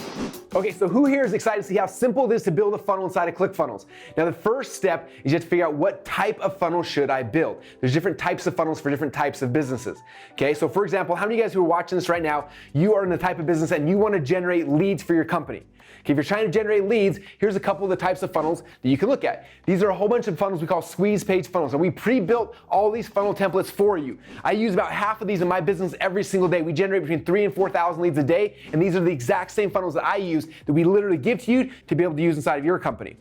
Okay, so who here is excited to see how simple it is to build a funnel inside of ClickFunnels? Now, the first step is you have to figure out what type of funnel should I build. There's different types of funnels for different types of businesses. Okay, so for example, how many of you guys who are watching this right now, you are in the type of business and you want to generate leads for your company? Okay, if you're trying to generate leads, here's a couple of the types of funnels that you can look at. These are a whole bunch of funnels we call squeeze page funnels, and we pre-built all these funnel templates for you. I use about half of these in my business every single day. We generate between 3,000 and 4,000 leads a day, and these are the exact same funnels that I use that we literally give to you to be able to use inside of your company.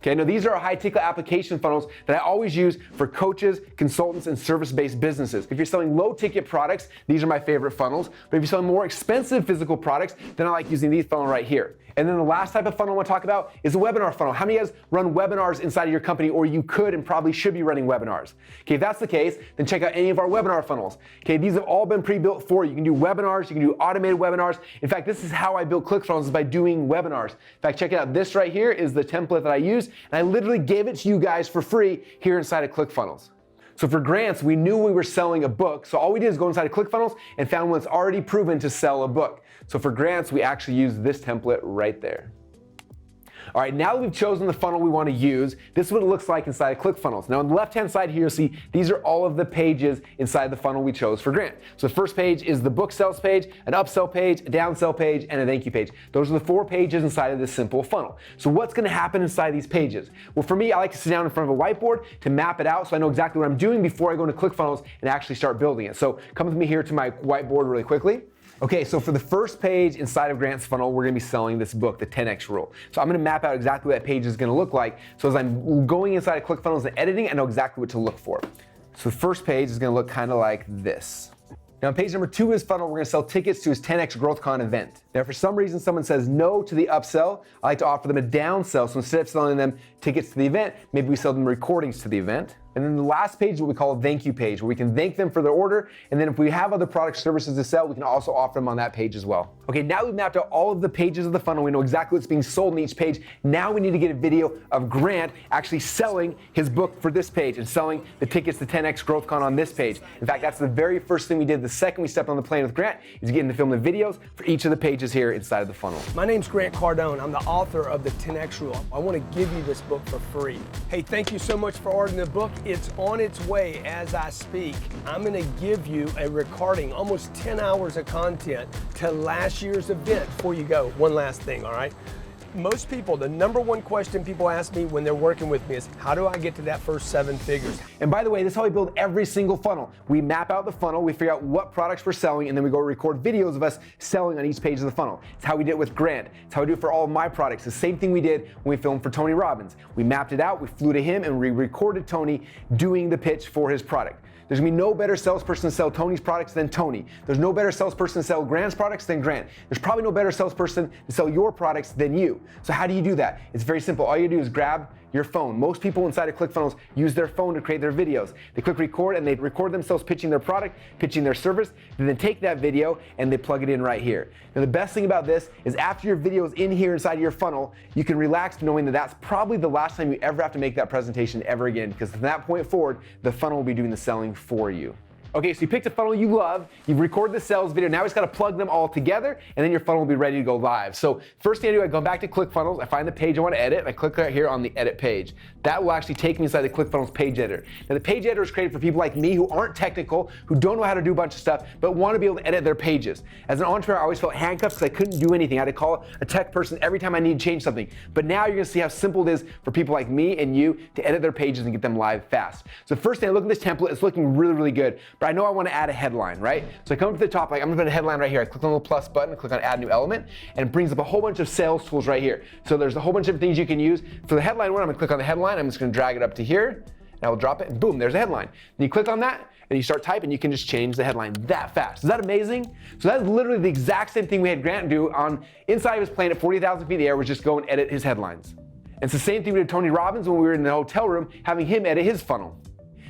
Okay, now these are our high-ticket application funnels that I always use for coaches, consultants, and service-based businesses. If you're selling low-ticket products, these are my favorite funnels. But if you're selling more expensive physical products, then I like using these funnels right here. And then the last type of funnel I want to talk about is a webinar funnel. How many of you guys run webinars inside of your company, or you could and probably should be running webinars? Okay, if that's the case, then check out any of our webinar funnels. Okay, these have all been pre-built for you. You can do webinars, you can do automated webinars. In fact, this is how I built ClickFunnels, is by doing webinars. In fact, check it out. This right here is the template that I use, and I literally gave it to you guys for free here inside of ClickFunnels. So for grants, we knew we were selling a book, so all we did is go inside of ClickFunnels and found one that's already proven to sell a book. So for grants, we actually use this template right there. All right, now that we've chosen the funnel we want to use, this is what it looks like inside of ClickFunnels. Now on the left-hand side here, you'll see these are all of the pages inside the funnel we chose for Grant. So the first page is the book sales page, an upsell page, a downsell page, and a thank you page. Those are the 4 pages inside of this simple funnel. So what's going to happen inside these pages? Well, for me, I like to sit down in front of a whiteboard to map it out so I know exactly what I'm doing before I go into ClickFunnels and actually start building it. So come with me here to my whiteboard really quickly. Okay, so for the first page inside of Grant's funnel, we're gonna be selling this book, The 10X Rule. So I'm gonna map out exactly what that page is gonna look like. So as I'm going inside of ClickFunnels and editing, I know exactly what to look for. So the first page is gonna look kind of like this. Now on page number 2 of his funnel, we're gonna sell tickets to his 10X GrowthCon event. Now for some reason someone says no to the upsell, I like to offer them a downsell. So instead of selling them tickets to the event, maybe we sell them recordings to the event. And then the last page is what we call a thank you page, where we can thank them for their order. And then if we have other products, services to sell, we can also offer them on that page as well. Okay, now we've mapped out all of the pages of the funnel. We know exactly what's being sold in each page. Now we need to get a video of Grant actually selling his book for this page and selling the tickets to 10X GrowthCon on this page. In fact, that's the very first thing we did the second we stepped on the plane with Grant, is getting to film the videos for each of the pages here inside of the funnel. My name's Grant Cardone. I'm the author of the 10X Rule. I want to give you this book for free. Hey, thank you so much for ordering the book. It's on its way as I speak. I'm gonna give you a recording, almost 10 hours of content to last year's event before you go. One last thing, all right? Most people, the number one question people ask me when they're working with me is, how do I get to that first 7 figures? And by the way, this is how we build every single funnel. We map out the funnel, we figure out what products we're selling, and then we go record videos of us selling on each page of the funnel. It's how we did it with Grant. It's how we do it for all of my products. The same thing we did when we filmed for Tony Robbins. We mapped it out, we flew to him, and we recorded Tony doing the pitch for his product. There's gonna be no better salesperson to sell Tony's products than Tony. There's no better salesperson to sell Grant's products than Grant. There's probably no better salesperson to sell your products than you. So how do you do that? It's very simple. All you do is grab your phone. Most people inside of ClickFunnels use their phone to create their videos. They click record and they record themselves pitching their product, pitching their service, and then take that video and they plug it in right here. Now the best thing about this is after your video is in here inside your funnel, you can relax knowing that that's probably the last time you ever have to make that presentation ever again, because from that point forward, the funnel will be doing the selling for you. Okay, so you picked a funnel you love, you've recorded the sales video, now we just gotta plug them all together, and then your funnel will be ready to go live. So first thing I do, I go back to ClickFunnels, I find the page I wanna edit, and I click right here on the edit page. That will actually take me inside the ClickFunnels page editor. Now the page editor is created for people like me who aren't technical, who don't know how to do a bunch of stuff, but wanna be able to edit their pages. As an entrepreneur, I always felt handcuffed because I couldn't do anything. I had to call a tech person every time I needed to change something. But now you're gonna see how simple it is for people like me and you to edit their pages and get them live fast. So first thing, I look at this template, it's looking really, really good, but I know I wanna add a headline, right? So I come up to the top, like I'm gonna put a headline right here. I click on the little plus button, I click on add new element, and it brings up a whole bunch of sales tools right here. So there's a whole bunch of things you can use. For the headline one, I'm gonna click on the headline, I'm just gonna drag it up to here, and I will drop it, and boom, there's a headline. Then you click on that, and you start typing, you can just change the headline that fast. Is that amazing? So that's literally the exact same thing we had Grant do on inside of his plane at 40,000 feet in the air, was just go and edit his headlines. And it's the same thing we did Tony Robbins when we were in the hotel room, having him edit his funnel.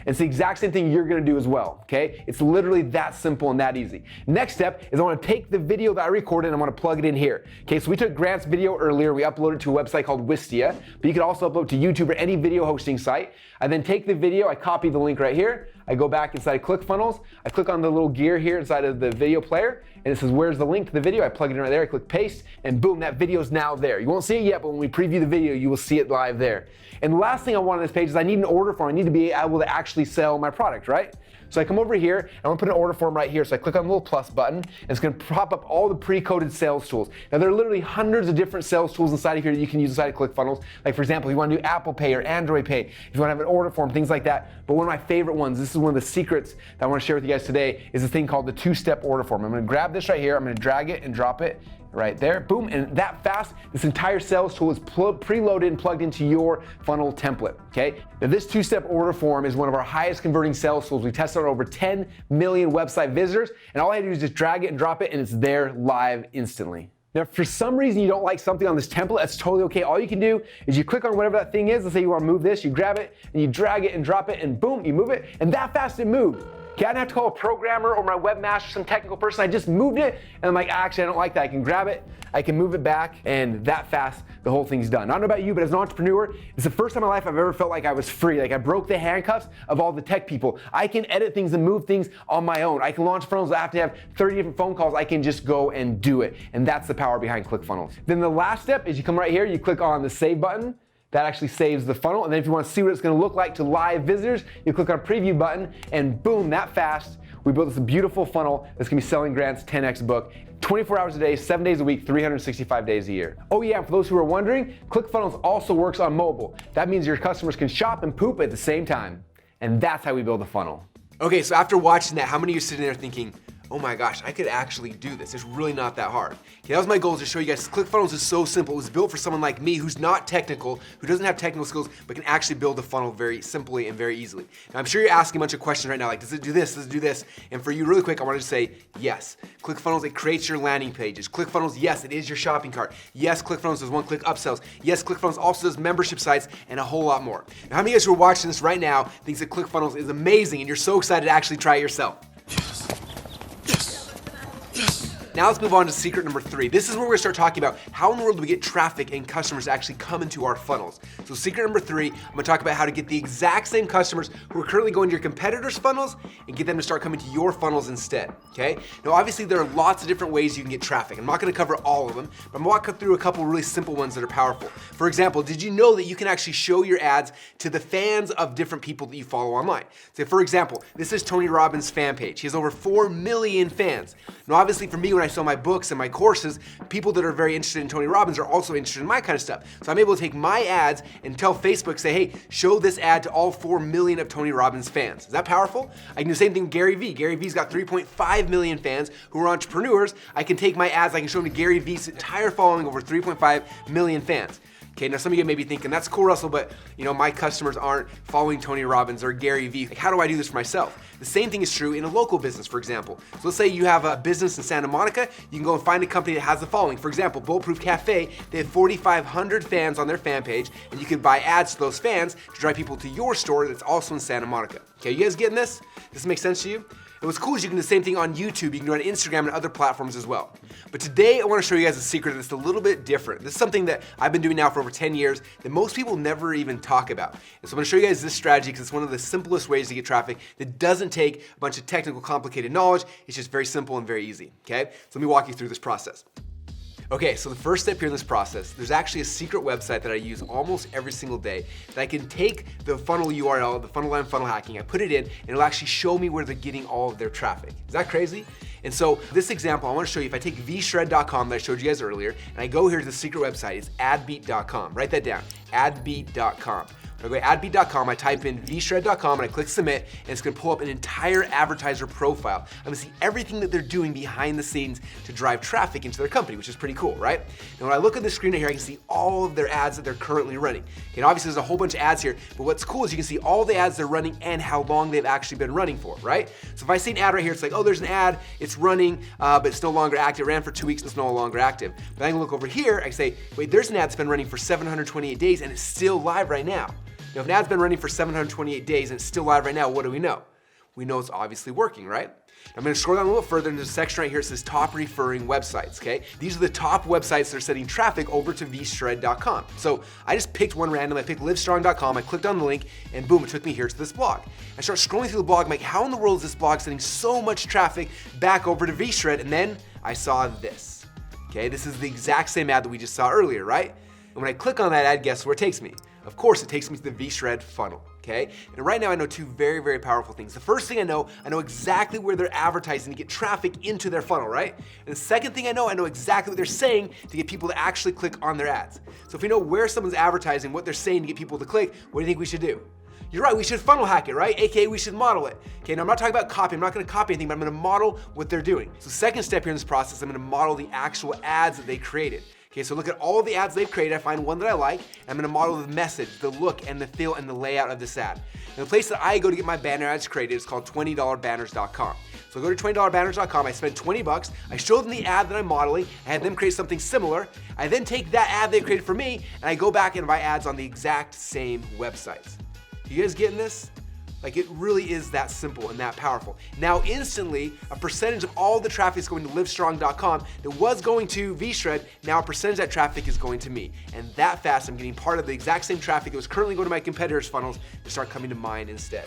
It's the exact same thing you're gonna do as well, okay? It's literally that simple and that easy. Next step is I wanna take the video that I recorded and I wanna plug it in here. Okay, so we took Grant's video earlier, we uploaded it to a website called Wistia, but you could also upload to YouTube or any video hosting site. I then take the video, I copy the link right here, I go back inside ClickFunnels, I click on the little gear here inside of the video player, and it says, where's the link to the video? I plug it in right there, I click paste, and boom, that video is now there. You won't see it yet, but when we preview the video, you will see it live there. And the last thing I want on this page is I need an order form. I need to be able to actually sell my product, right? So I come over here, and I'm gonna put an order form right here. So I click on the little plus button, and it's gonna pop up all the pre-coded sales tools. Now there are literally hundreds of different sales tools inside of here that you can use inside of ClickFunnels. Like for example, if you wanna do Apple Pay or Android Pay, if you wanna have an order form, things like that. But one of my favorite ones, this is one of the secrets that I wanna share with you guys today, is this thing called the two-step order form. I'm gonna grab this right here, I'm gonna drag it and drop it right there, boom, and that fast, this entire sales tool is preloaded and plugged into your funnel template, okay? Now this two-step order form is one of our highest converting sales tools. We tested on over 10 million website visitors, and all I had to do is just drag it and drop it, and it's there live instantly. Now, if for some reason you don't like something on this template, that's totally okay. All you can do is you click on whatever that thing is. Let's say you want to move this, you grab it, and you drag it and drop it, and boom, you move it, and that fast it moved. Okay, I didn't have to call a programmer or my webmaster, some technical person. I just moved it, and I'm like, actually, I don't like that. I can grab it, I can move it back, and that fast, the whole thing's done. I don't know about you, but as an entrepreneur, it's the first time in my life I've ever felt like I was free. Like I broke the handcuffs of all the tech people. I can edit things and move things on my own. I can launch funnels. I have to have 30 different phone calls. I can just go and do it. And that's the power behind ClickFunnels. Then the last step is you come right here, you click on the save button. That actually saves the funnel. And then if you want to see what it's going to look like to live visitors, you click on preview button, and boom, that fast, we built this beautiful funnel that's going to be selling Grant's 10X book 24 hours a day, 7 days a week, 365 days a year. Oh yeah, and for those who are wondering, ClickFunnels also works on mobile. That means your customers can shop and poop at the same time. And that's how we build a funnel. Okay, so after watching that, how many of you are sitting there thinking, oh my gosh, I could actually do this. It's really not that hard. Okay, that was my goal, to show you guys ClickFunnels is so simple. It was built for someone like me who's not technical, who doesn't have technical skills, but can actually build a funnel very simply and very easily. Now, I'm sure you're asking a bunch of questions right now, like, does it do this, does it do this? And for you, really quick, I wanted to say, yes. ClickFunnels, it creates your landing pages. ClickFunnels, yes, it is your shopping cart. Yes, ClickFunnels does one-click upsells. Yes, ClickFunnels also does membership sites and a whole lot more. Now, how many of you guys who are watching this right now thinks that ClickFunnels is amazing and you're so excited to actually try it yourself? Now let's move on to secret number 3. This is where we're gonna start talking about how in the world do we get traffic and customers to actually come into our funnels. So secret number 3, I'm gonna talk about how to get the exact same customers who are currently going to your competitors' funnels and get them to start coming to your funnels instead, okay? Now obviously there are lots of different ways you can get traffic. I'm not gonna cover all of them, but I'm gonna walk through a couple really simple ones that are powerful. For example, did you know that you can actually show your ads to the fans of different people that you follow online? So for example, this is Tony Robbins' fan page. He has over 4 million fans. Now obviously for me, when I sell my books and my courses, people that are very interested in Tony Robbins are also interested in my kind of stuff. So I'm able to take my ads and tell Facebook, say, hey, show this ad to all 4 million of Tony Robbins fans. Is that powerful? I can do the same thing with Gary Vee. Gary Vee's got 3.5 million fans who are entrepreneurs. I can take my ads, I can show them to Gary Vee's entire following, over 3.5 million fans. Okay, now some of you may be thinking, that's cool, Russell, but my customers aren't following Tony Robbins or Gary Vee. Like, how do I do this for myself? The same thing is true in a local business, for example. So let's say you have a business in Santa Monica, you can go and find a company that has the following. For example, Bulletproof Cafe, they have 4,500 fans on their fan page, and you can buy ads to those fans to drive people to your store that's also in Santa Monica. Okay, you guys getting this? Does this make sense to you? And what's cool is you can do the same thing on YouTube, you can do it on Instagram and other platforms as well. But today I want to show you guys a secret that's a little bit different. This is something that I've been doing now for over 10 years that most people never even talk about. And so I'm going to show you guys this strategy because it's one of the simplest ways to get traffic that doesn't take a bunch of technical, complicated knowledge. It's just very simple and very easy, okay? So let me walk you through this process. Okay, so the first step here in this process, there's actually a secret website that I use almost every single day that I can take the funnel URL, the funnel line funnel hacking, I put it in, and it'll actually show me where they're getting all of their traffic. Is that crazy? And so this example, I want to show you, if I take vshred.com that I showed you guys earlier, and I go here to the secret website, it's adbeat.com. Write that down, adbeat.com. When I go to adbeat.com, I type in vshred.com and I click submit, and it's gonna pull up an entire advertiser profile. I'm gonna see everything that they're doing behind the scenes to drive traffic into their company, which is pretty cool, right? And when I look at the screen right here, I can see all of their ads that they're currently running. And obviously there's a whole bunch of ads here, but what's cool is you can see all the ads they're running and how long they've actually been running for, right? So if I see an ad right here, it's like, oh, there's an ad, it's running, but it's no longer active. It ran for 2 weeks, it's no longer active. But I can look over here, I can say, wait, there's an ad that's been running for 728 days and it's still live right now. Now, if an ad's been running for 728 days and it's still live right now, what do we know? We know it's obviously working, right? I'm gonna scroll down a little further into the section right here. It says top referring websites, okay? These are the top websites that are sending traffic over to vshred.com. So I just picked one random. I picked livestrong.com. I clicked on the link and boom, it took me here to this blog. I start scrolling through the blog. I'm like, how in the world is this blog sending so much traffic back over to vshred? And then I saw this, okay? This is the exact same ad that we just saw earlier, right? And when I click on that ad, guess where it takes me? Of course, it takes me to the vshred funnel, okay? And right now I know two very, very powerful things. The first thing I know exactly where they're advertising to get traffic into their funnel, right? And the second thing I know exactly what they're saying to get people to actually click on their ads. So if we know where someone's advertising, what they're saying to get people to click, what do you think we should do? You're right, we should funnel hack it, right? AKA we should model it. Okay, now I'm not talking about copy, I'm not gonna copy anything, but I'm gonna model what they're doing. So second step here in this process, I'm gonna model the actual ads that they created. Okay, so look at all of the ads they've created, I find one that I like, and I'm gonna model the message, the look, and the feel, and the layout of this ad. And the place that I go to get my banner ads created is called $20banners.com. So I go to $20banners.com, I spend 20 bucks, I show them the ad that I'm modeling, I have them create something similar, I then take that ad they created for me, and I go back and buy ads on the exact same websites. You guys getting this? Like, it really is that simple and that powerful. Now instantly, a percentage of all the traffic is going to livestrong.com that was going to vshred, now a percentage of that traffic is going to me. And that fast, I'm getting part of the exact same traffic that was currently going to my competitors' funnels to start coming to mine instead.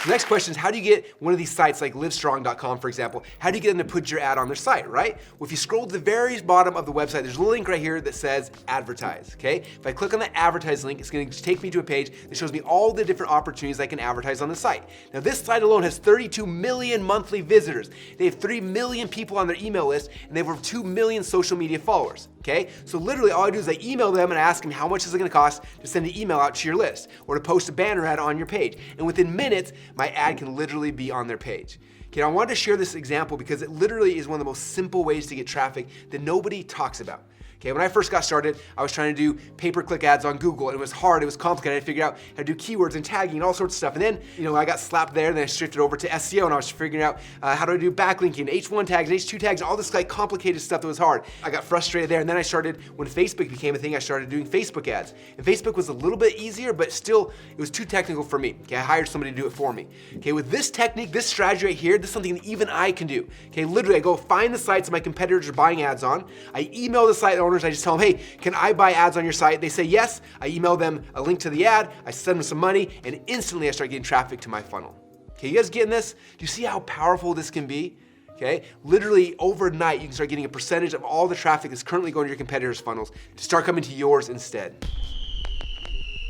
The next question is, how do you get one of these sites like livestrong.com, for example, how do you get them to put your ad on their site, right? Well, if you scroll to the very bottom of the website, there's a link right here that says advertise, okay? If I click on the advertise link, it's gonna take me to a page that shows me all the different opportunities I can advertise on the site. Now, this site alone has 32 million monthly visitors. They have 3 million people on their email list, and they have over 2 million social media followers. Okay, so literally all I do is I email them and I ask them how much is it gonna cost to send an email out to your list or to post a banner ad on your page. And within minutes, my ad can literally be on their page. Okay, I wanted to share this example because it literally is one of the most simple ways to get traffic that nobody talks about. Okay, when I first got started, I was trying to do pay-per-click ads on Google, and it was hard, it was complicated. I had to figure out how to do keywords and tagging and all sorts of stuff. And then, I got slapped there, and then I shifted over to SEO, and I was figuring out how do I do backlinking, H1 tags, H2 tags, all this like complicated stuff that was hard. I got frustrated there, and then I started, when Facebook became a thing, I started doing Facebook ads. And Facebook was a little bit easier, but still, it was too technical for me. Okay, I hired somebody to do it for me. Okay, with this technique, this strategy right here, this is something that even I can do. Okay, literally, I go find the sites that my competitors are buying ads on. I email the site owners, I just tell them, hey, can I buy ads on your site? They say yes. I email them a link to the ad, I send them some money, and instantly I start getting traffic to my funnel. Okay, you guys getting this? Do you see how powerful this can be? Okay, literally overnight, you can start getting a percentage of all the traffic that's currently going to your competitors' funnels to start coming to yours instead.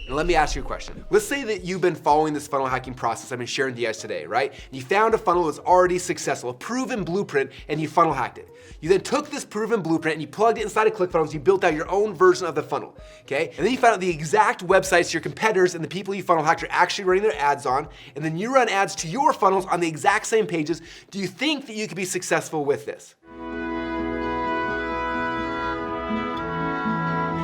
Now let me ask you a question. Let's say that you've been following this funnel hacking process I've been sharing with you guys today, right? And you found a funnel that's already successful, a proven blueprint, and you funnel hacked it. You then took this proven blueprint and you plugged it inside of ClickFunnels, you built out your own version of the funnel, okay? And then you found out the exact websites your competitors and the people you funnel hacked are actually running their ads on, and then you run ads to your funnels on the exact same pages. Do you think that you could be successful with this?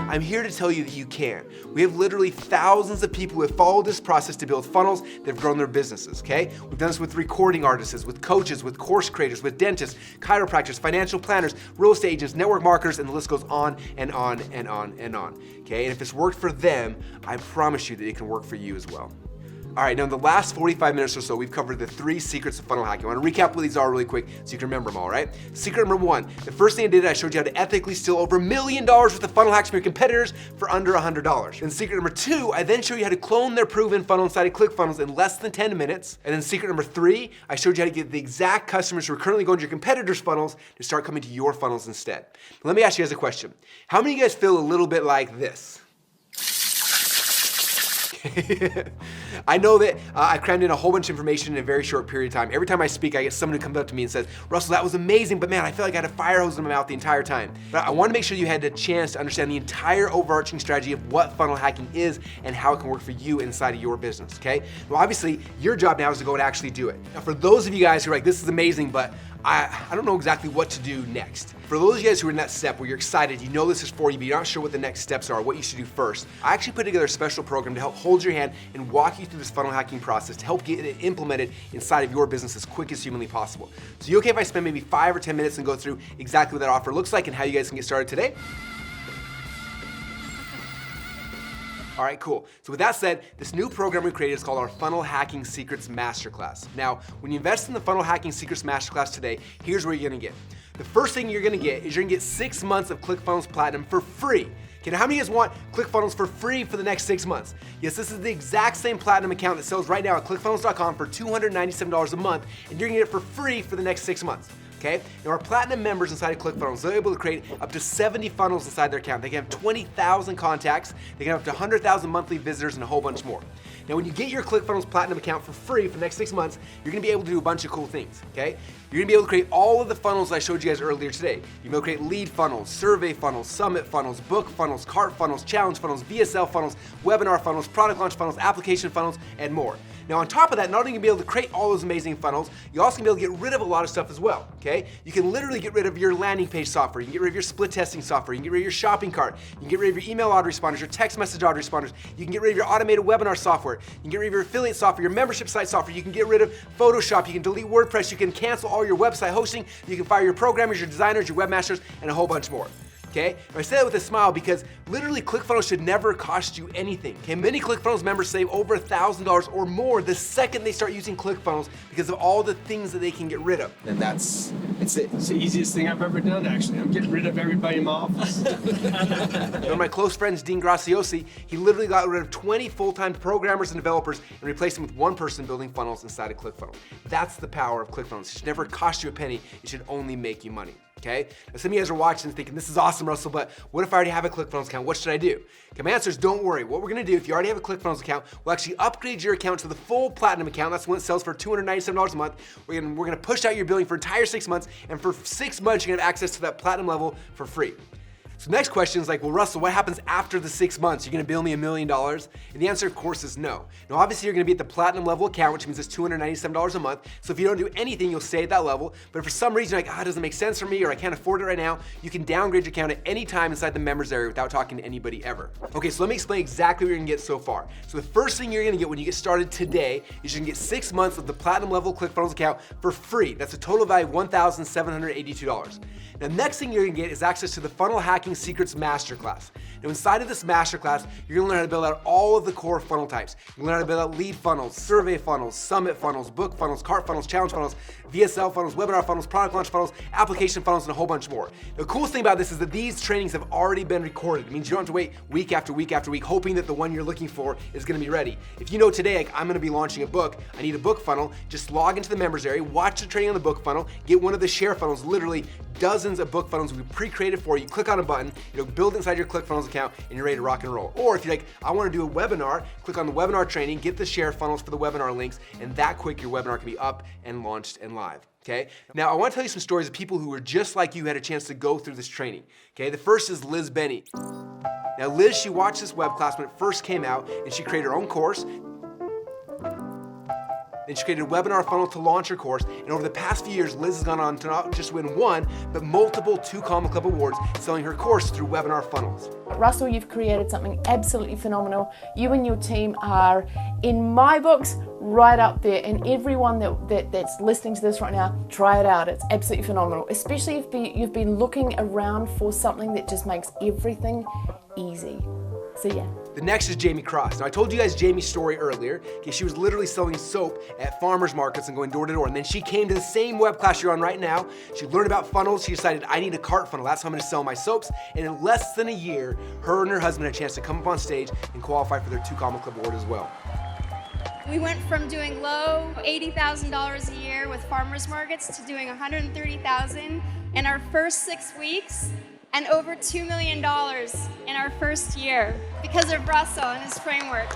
I'm here to tell you that you can. We have literally thousands of people who have followed this process to build funnels that have grown their businesses, okay? We've done this with recording artists, with coaches, with course creators, with dentists, chiropractors, financial planners, real estate agents, network marketers, and the list goes on and on and on and on, okay? And if it's worked for them, I promise you that it can work for you as well. All right, now in the last 45 minutes or so, we've covered the 3 secrets of funnel hacking. I want to recap what these are really quick so you can remember them all, right? Secret number 1, the first thing I did, I showed you how to ethically steal over $1 million worth of funnel hacks from your competitors for under $100. And secret number 2, I then show you how to clone their proven funnel inside of ClickFunnels in less than 10 minutes. And then secret number 3, I showed you how to get the exact customers who are currently going to your competitors' funnels to start coming to your funnels instead. Now, let me ask you guys a question. How many of you guys feel a little bit like this? I know that I crammed in a whole bunch of information in a very short period of time. Every time I speak, I get someone who comes up to me and says, Russell, that was amazing, but man, I feel like I had a fire hose in my mouth the entire time. But I want to make sure you had the chance to understand the entire overarching strategy of what funnel hacking is and how it can work for you inside of your business, okay? Well, obviously, your job now is to go and actually do it. Now, for those of you guys who are like, this is amazing, but I don't know exactly what to do next. For those of you guys who are in that step where you're excited, you know this is for you, but you're not sure what the next steps are, what you should do first, I actually put together a special program to help hold your hand and walk you through this funnel hacking process to help get it implemented inside of your business as quick as humanly possible. So you okay if I spend maybe 5 or 10 minutes and go through exactly what that offer looks like and how you guys can get started today? All right, cool. So with that said, this new program we created is called our Funnel Hacking Secrets Masterclass. Now, when you invest in the Funnel Hacking Secrets Masterclass today, here's what you're gonna get. The first thing you're gonna get is you're gonna get 6 months of ClickFunnels Platinum for free. Okay, now how many of you guys want ClickFunnels for free for the next 6 months? Yes, this is the exact same Platinum account that sells right now at ClickFunnels.com for $297 a month, and you're gonna get it for free for the next 6 months. Okay? Now our platinum members inside of ClickFunnels, they're able to create up to 70 funnels inside their account. They can have 20,000 contacts, they can have up to 100,000 monthly visitors, and a whole bunch more. Now when you get your ClickFunnels Platinum account for free for the next 6 months, you're gonna be able to do a bunch of cool things, okay? You're gonna be able to create all of the funnels I showed you guys earlier today. You're gonna create lead funnels, survey funnels, summit funnels, book funnels, cart funnels, challenge funnels, VSL funnels, webinar funnels, product launch funnels, application funnels, and more. Now on top of that, not only are you gonna be able to create all those amazing funnels, you're also gonna be able to get rid of a lot of stuff as well, okay? You can literally get rid of your landing page software, you can get rid of your split testing software, you can get rid of your shopping cart, you can get rid of your email autoresponders, your text message autoresponders, you can get rid of your automated webinar software, you can get rid of your affiliate software, your membership site software, you can get rid of Photoshop, you can delete WordPress, you can cancel all your website hosting, you can fire your programmers, your designers, your webmasters, and a whole bunch more. Okay? And I say that with a smile because literally ClickFunnels should never cost you anything. Okay? Many ClickFunnels members save over $1,000 or more the second they start using ClickFunnels because of all the things that they can get rid of. And it's it. It's the easiest thing I've ever done, actually. I'm getting rid of everybody in my office. One of my close friends, Dean Graziosi, he literally got rid of 20 full-time programmers and developers and replaced them with one person building funnels inside of ClickFunnels. That's the power of ClickFunnels. It should never cost you a penny. It should only make you money. Okay? Now some of you guys are watching and thinking, this is awesome, Russell, but what if I already have a ClickFunnels account? What should I do? Okay, my answer is don't worry. What we're gonna do, if you already have a ClickFunnels account, we'll actually upgrade your account to the full Platinum account. That's when it sells for $297 a month. We're gonna push out your billing for entire 6 months, and for 6 months, you're gonna have access to that Platinum level for free. So the next question is like, well, Russell, what happens after the 6 months? You're gonna bill me $1 million? And the answer, of course, is no. Now, obviously, you're gonna be at the platinum level account, which means it's $297 a month. So if you don't do anything, you'll stay at that level. But if for some reason, like, it doesn't make sense for me, or I can't afford it right now, you can downgrade your account at any time inside the members area without talking to anybody ever. Okay, so let me explain exactly what you're gonna get so far. So the first thing you're gonna get when you get started today is you're gonna get 6 months of the platinum level ClickFunnels account for free. That's a total value of $1,782. Now, next thing you're gonna get is access to the Funnel Hacking Secrets Masterclass. Now, inside of this masterclass, you're gonna learn how to build out all of the core funnel types. You're gonna learn how to build out lead funnels, survey funnels, summit funnels, book funnels, cart funnels, challenge funnels, VSL funnels, webinar funnels, product launch funnels, application funnels, and a whole bunch more. The coolest thing about this is that these trainings have already been recorded. It means you don't have to wait week after week after week hoping that the one you're looking for is gonna be ready. If you know today, like, I'm gonna be launching a book, I need a book funnel, just log into the members area, watch the training on the book funnel, get one of the share funnels, literally dozens of book funnels we pre-created for you. Click on a button, it'll build inside your ClickFunnels account, and you're ready to rock and roll. Or if you're like, I wanna do a webinar, click on the webinar training, get the share funnels for the webinar links, and that quick your webinar can be up and launched and live. Okay? Now, I want to tell you some stories of people who were just like you, had a chance to go through this training. Okay? The first is Liz Benny. Now, Liz, she watched this web class when it first came out, and she created her own course. Then she created a webinar funnel to launch her course, and over the past few years, Liz has gone on to not just win one, but multiple 2 Comma Club awards selling her course through webinar funnels. Russell, you've created something absolutely phenomenal. You and your team are, in my books, right up there, and everyone that's listening to this right now, try it out. It's absolutely phenomenal, especially if you've been looking around for something that just makes everything easy. So yeah. The next is Jamie Cross. Now, I told you guys Jamie's story earlier. Okay, she was literally selling soap at farmers markets and going door to door. And then she came to the same web class you're on right now. She learned about funnels. She decided, I need a cart funnel. That's how I'm gonna sell my soaps. And in less than a year, her and her husband had a chance to come up on stage and qualify for their 2 Comma Club award as well. We went from doing low $80,000 a year with farmers markets to doing $130,000 in our first 6 weeks, and over $2 million in our first year because of Russell and his framework.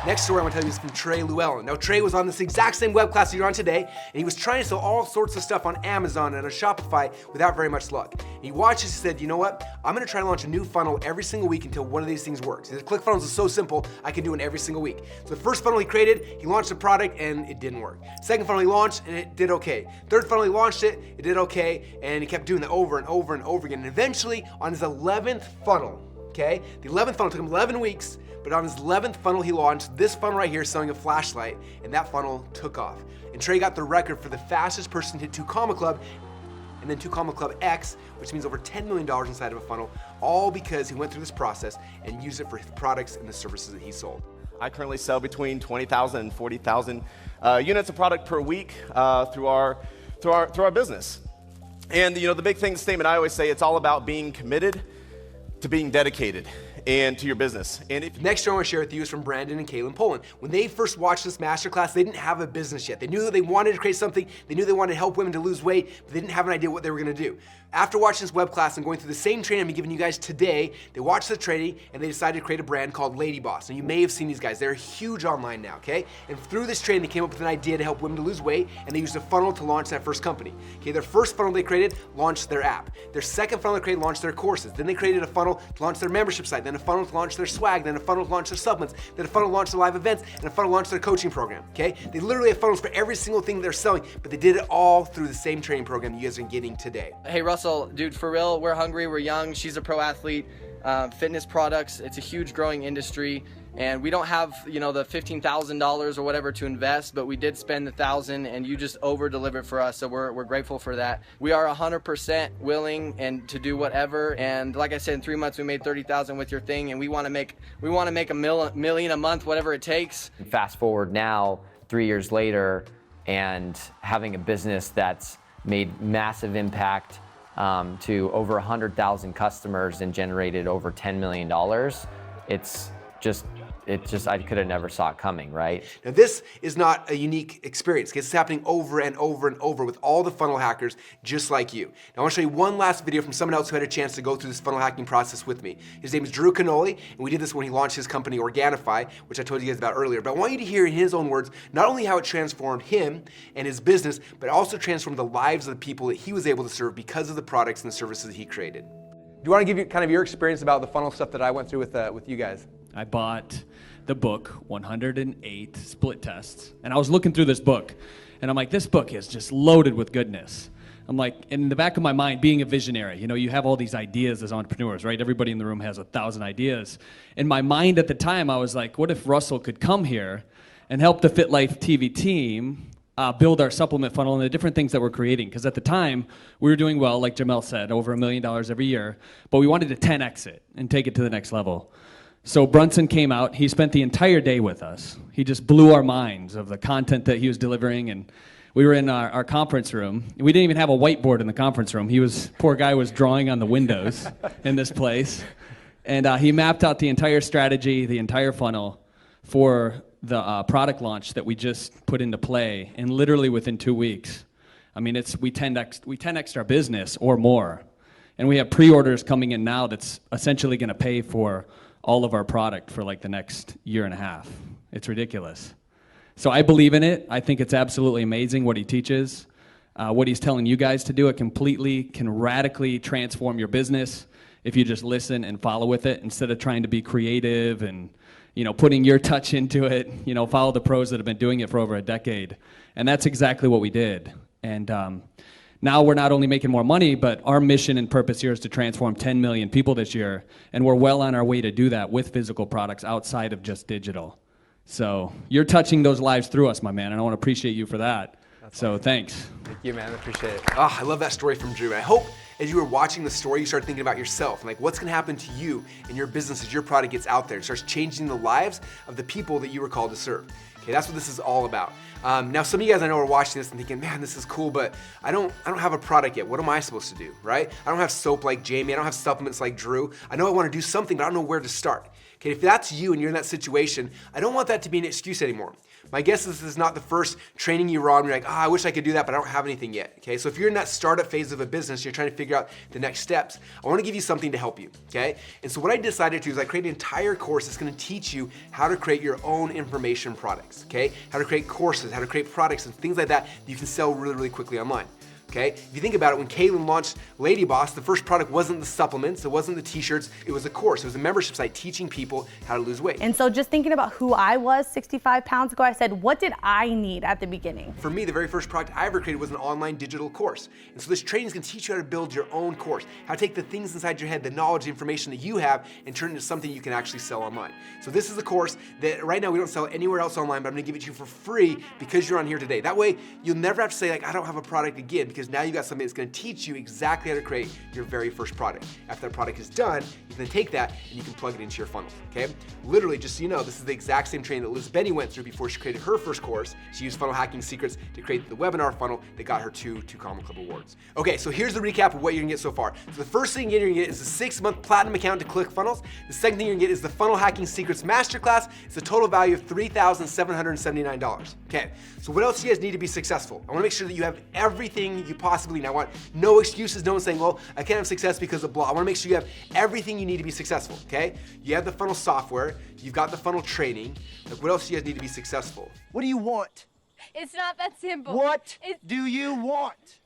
Next story I want to tell you is from Trey Llewellyn. Now, Trey was on this exact same web class that you're on today, and he was trying to sell all sorts of stuff on Amazon and on Shopify without very much luck. And he watched this and said, you know what? I'm going to try to launch a new funnel every single week until one of these things works. The ClickFunnels is so simple, I can do it every single week. So the first funnel he created, he launched a product and it didn't work. Second funnel he launched and it did okay. Third funnel he launched it, it did okay, and he kept doing that over and over and over again. And eventually, on his 11th funnel, okay, the 11th funnel took him 11 weeks, but on his 11th funnel, he launched this funnel right here selling a flashlight, and that funnel took off. And Trey got the record for the fastest person to hit 2 Comma Club, and then 2 Comma Club X, which means over $10 million inside of a funnel, all because he went through this process and used it for his products and the services that he sold. I currently sell between 20,000 and 40,000 units of product per week through our business. And the big thing, the statement I always say, it's all about being committed to being dedicated and to your business. And next story I want to share with you is from Brandon and Kaylin Poland. When they first watched this masterclass, they didn't have a business yet. They knew that they wanted to create something. They knew they wanted to help women to lose weight, but they didn't have an idea what they were going to do. After watching this web class and going through the same training I'm giving you guys today, they watched the training and they decided to create a brand called Lady Boss. And you may have seen these guys. They're huge online now, okay? And through this training, they came up with an idea to help women to lose weight, and they used a funnel to launch that first company. Okay, their first funnel they created launched their app. Their second funnel they created launched their courses. Then they created a funnel to launch their membership site. Then a funnel to launch their swag. Then a funnel to launch their supplements. Then a funnel to launch their live events. And a funnel to launch their coaching program, okay? They literally have funnels for every single thing they're selling, but they did it all through the same training program you guys are getting today. Hey Russell, dude, for real, we're hungry, we're young, she's a pro athlete, fitness products, it's a huge growing industry, and we don't have, the $15,000 or whatever to invest, but we did spend the $1,000 and you just over delivered for us, so we're grateful for that. We are 100% willing and to do whatever, and like I said, in 3 months we made $30,000 with your thing, and we want to make $1 million a month, whatever it takes. Fast forward now, 3 years later, and having a business that's made massive impact to over 100,000 customers and generated over $10 million. I could have never saw it coming, right? Now this is not a unique experience, because it's happening over and over and over with all the funnel hackers just like you. Now I want to show you one last video from someone else who had a chance to go through this funnel hacking process with me. His name is Drew Canoli, and we did this when he launched his company Organifi, which I told you guys about earlier. But I want you to hear in his own words, not only how it transformed him and his business, but also transformed the lives of the people that he was able to serve because of the products and the services that he created. you want to give you kind of your experience about the funnel stuff that I went through with you guys? I bought the book, 108 Split Tests, and I was looking through this book, and I'm like, this book is just loaded with goodness. I'm like, in the back of my mind, being a visionary, you know, you have all these ideas as entrepreneurs, right? Everybody in the room has 1,000 ideas. In my mind at the time, I was like, what if Russell could come here and help the FitLife TV team build our supplement funnel and the different things that we're creating? Because at the time, we were doing well, like Jamel said, over $1 million every year, but we wanted to 10x it and take it to the next level. So Brunson came out. He spent the entire day with us. He just blew our minds of the content that he was delivering, and we were in our conference room. We didn't even have a whiteboard in the conference room. Poor guy was drawing on the windows in this place. And he mapped out the entire strategy, the entire funnel for the product launch that we just put into play. And literally within 2 weeks, I mean, we 10x'd our business or more. And we have pre-orders coming in now that's essentially going to pay for all of our product for like the next year and a half. It's ridiculous. So I believe in it. I think it's absolutely amazing what he teaches. What he's telling you guys to do, it can radically transform your business if you just listen and follow with it instead of trying to be creative and, you know, putting your touch into it. You know, follow the pros that have been doing it for over a decade. And that's exactly what we did. And now we're not only making more money, but our mission and purpose here is to transform 10 million people this year. And we're well on our way to do that with physical products outside of just digital. So you're touching those lives through us, my man, and I want to appreciate you for that. So thanks. Thank you, man. I appreciate it. Oh, I love that story from Drew. I hope as you were watching the story, you started thinking about yourself and like what's going to happen to you and your business as your product gets out there and starts changing the lives of the people that you were called to serve. Okay, that's what this is all about. Now, some of you guys I know are watching this and thinking, man, this is cool, but I don't have a product yet. What am I supposed to do, right? I don't have soap like Jamie. I don't have supplements like Drew. I know I want to do something, but I don't know where to start. Okay, if that's you and you're in that situation, I don't want that to be an excuse anymore. My guess is this is not the first training you were on where you're like, I wish I could do that, but I don't have anything yet. Okay, so if you're in that startup phase of a business, you're trying to figure out the next steps, I want to give you something to help you, okay? And so what I decided to do is I created an entire course that's going to teach you how to create your own information products, okay? How to create courses, how to create products and things like that you can sell really, really quickly online. Okay? If you think about it, when Kaylin launched Lady Boss, the first product wasn't the supplements, it wasn't the t-shirts, it was a course. It was a membership site teaching people how to lose weight. And so just thinking about who I was 65 pounds ago, I said, what did I need at the beginning? For me, the very first product I ever created was an online digital course. And so this training is going to teach you how to build your own course, how to take the things inside your head, the knowledge, the information that you have, and turn it into something you can actually sell online. So this is a course that right now we don't sell anywhere else online, but I'm going to give it to you for free because you're on here today. That way, you'll never have to say, like, I don't have a product again, because now you got something that's going to teach you exactly how to create your very first product. After that product is done, you can take that and you can plug it into your funnel, okay? Literally, just so you know, this is the exact same training that Liz Benny went through before she created her first course. She used Funnel Hacking Secrets to create the webinar funnel that got her two Common Club awards. Okay, so here's the recap of what you're gonna get so far. So the first thing you're gonna get is a 6-month platinum account to ClickFunnels. The second thing you're gonna get is the Funnel Hacking Secrets Masterclass. It's a total value of $3,779. Okay, so what else do you guys need to be successful? I wanna make sure that you have everything you possibly need. I want no excuses, no one saying, well, I can't have success because of blah. I wanna make sure you have everything you need to be successful, okay? You have the funnel software, you've got the funnel training. Like, what else do you guys need to be successful? What do you want? It's not that simple. What do you want?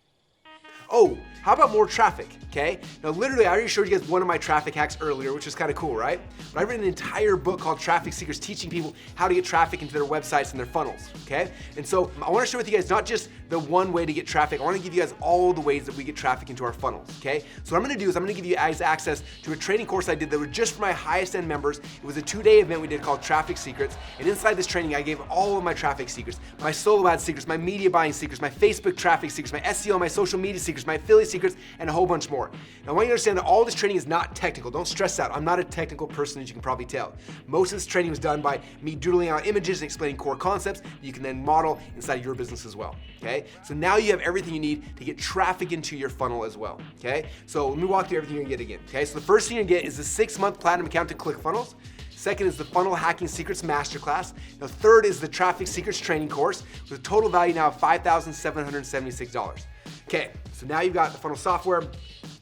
Oh, how about more traffic, okay? Now literally, I already showed you guys one of my traffic hacks earlier, which is kind of cool, right? But I've written an entire book called Traffic Secrets, teaching people how to get traffic into their websites and their funnels, okay? And so I wanna share with you guys not just the one way to get traffic, I wanna give you guys all the ways that we get traffic into our funnels, okay? So what I'm gonna do is I'm gonna give you guys access to a training course I did that was just for my highest end members. It was a 2-day event we did called Traffic Secrets. And inside this training, I gave all of my traffic secrets, my solo ad secrets, my media buying secrets, my Facebook traffic secrets, my SEO, my social media secrets, my affiliate secrets, and a whole bunch more. Now I want you to understand that all this training is not technical. Don't stress out. I'm not a technical person, as you can probably tell. Most of this training was done by me doodling out images and explaining core concepts that you can then model inside your business as well, okay? So now you have everything you need to get traffic into your funnel as well, okay? So let me walk through everything you're gonna get again, okay? So the first thing you're gonna get is the 6-month platinum account to ClickFunnels. Second is the Funnel Hacking Secrets Masterclass. Now third is the Traffic Secrets Training Course with a total value now of $5,776. Okay, so now you've got the funnel software,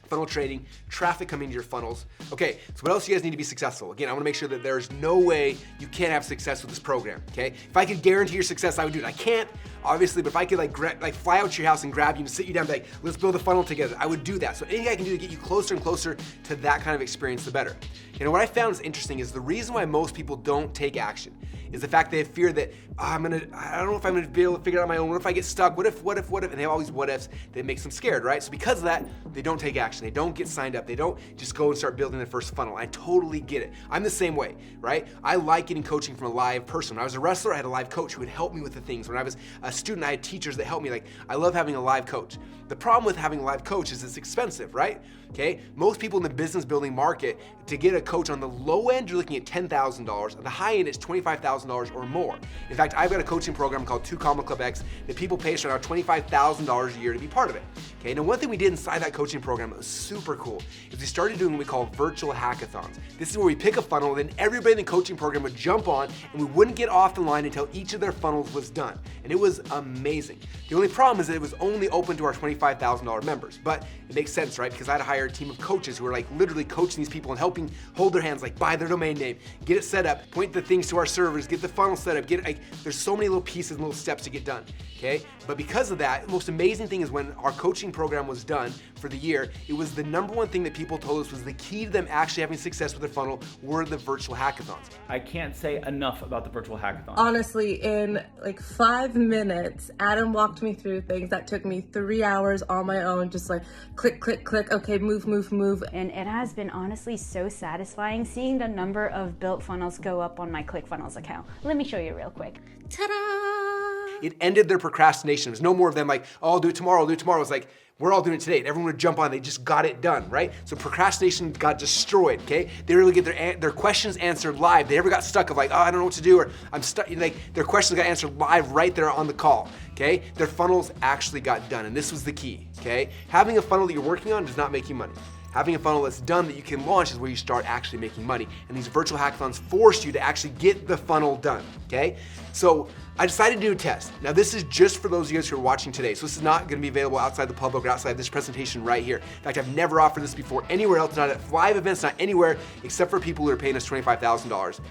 funnel training, traffic coming to your funnels. Okay, so what else do you guys need to be successful? Again, I wanna make sure that there's no way you can't have success with this program, okay? If I could guarantee your success, I would do it. I can't, obviously, but if I could like fly out to your house and grab you and sit you down and be like, let's build a funnel together, I would do that. So anything I can do to get you closer and closer to that kind of experience, the better. You know, what I found is interesting is the reason why most people don't take action is the fact they have fear that, I don't know if I'm gonna be able to figure it out on my own. What if I get stuck? What if? And they have all these what ifs that makes them scared, right? So because of that, they don't take action. They don't get signed up. They don't just go and start building their first funnel. I totally get it. I'm the same way, right? I like getting coaching from a live person. When I was a wrestler, I had a live coach who would help me with the things. When I was a student, I had teachers that helped me. Like, I love having a live coach. The problem with having a live coach is it's expensive, right? Okay, most people in the business building market, to get a coach on the low end, you're looking at $10,000. On the high end, it's $25,000 or more. In fact, I've got a coaching program called 2 Comma Club X that people pay us around $25,000 a year to be part of it. Okay, now one thing we did inside that coaching program that was super cool is we started doing what we call virtual hackathons. This is where we pick a funnel, then everybody in the coaching program would jump on, and we wouldn't get off the line until each of their funnels was done. And it was amazing. The only problem is that it was only open to our $25,000 members, but it makes sense, right? Because I had to hire a team of coaches who were like literally coaching these people and helping hold their hands, like buy their domain name, get it set up, point the things to our servers, get the funnel set up, there's so many little pieces and little steps to get done, okay? But because of that, the most amazing thing is when our coaching program was done for the year, it was the #1 thing that people told us was the key to them actually having success with their funnel were the virtual hackathons. I can't say enough about the virtual hackathon. Honestly, in like 5 minutes, Adam walked me through things that took me 3 hours on my own, just like click, click, click, okay, move, move, move. And it has been honestly so satisfying seeing the number of built funnels go up on my ClickFunnels account. Let me show you real quick. Ta-da! It ended their procrastination. It was no more of them like, oh, I'll do it tomorrow, I'll do it tomorrow. It was like, we're all doing it today. And everyone would jump on, they just got it done, right? So procrastination got destroyed, okay? They really get their questions answered live. They never got stuck of like, oh, I don't know what to do, or I'm stuck, like their questions got answered live right there on the call, okay? Their funnels actually got done, and this was the key, okay? Having a funnel that you're working on does not make you money. Having a funnel that's done that you can launch is where you start actually making money. And these virtual hackathons force you to actually get the funnel done, okay? So I decided to do a test. Now this is just for those of you guys who are watching today. So this is not gonna be available outside the public or outside this presentation right here. In fact, I've never offered this before anywhere else, not at live events, not anywhere, except for people who are paying us $25,000.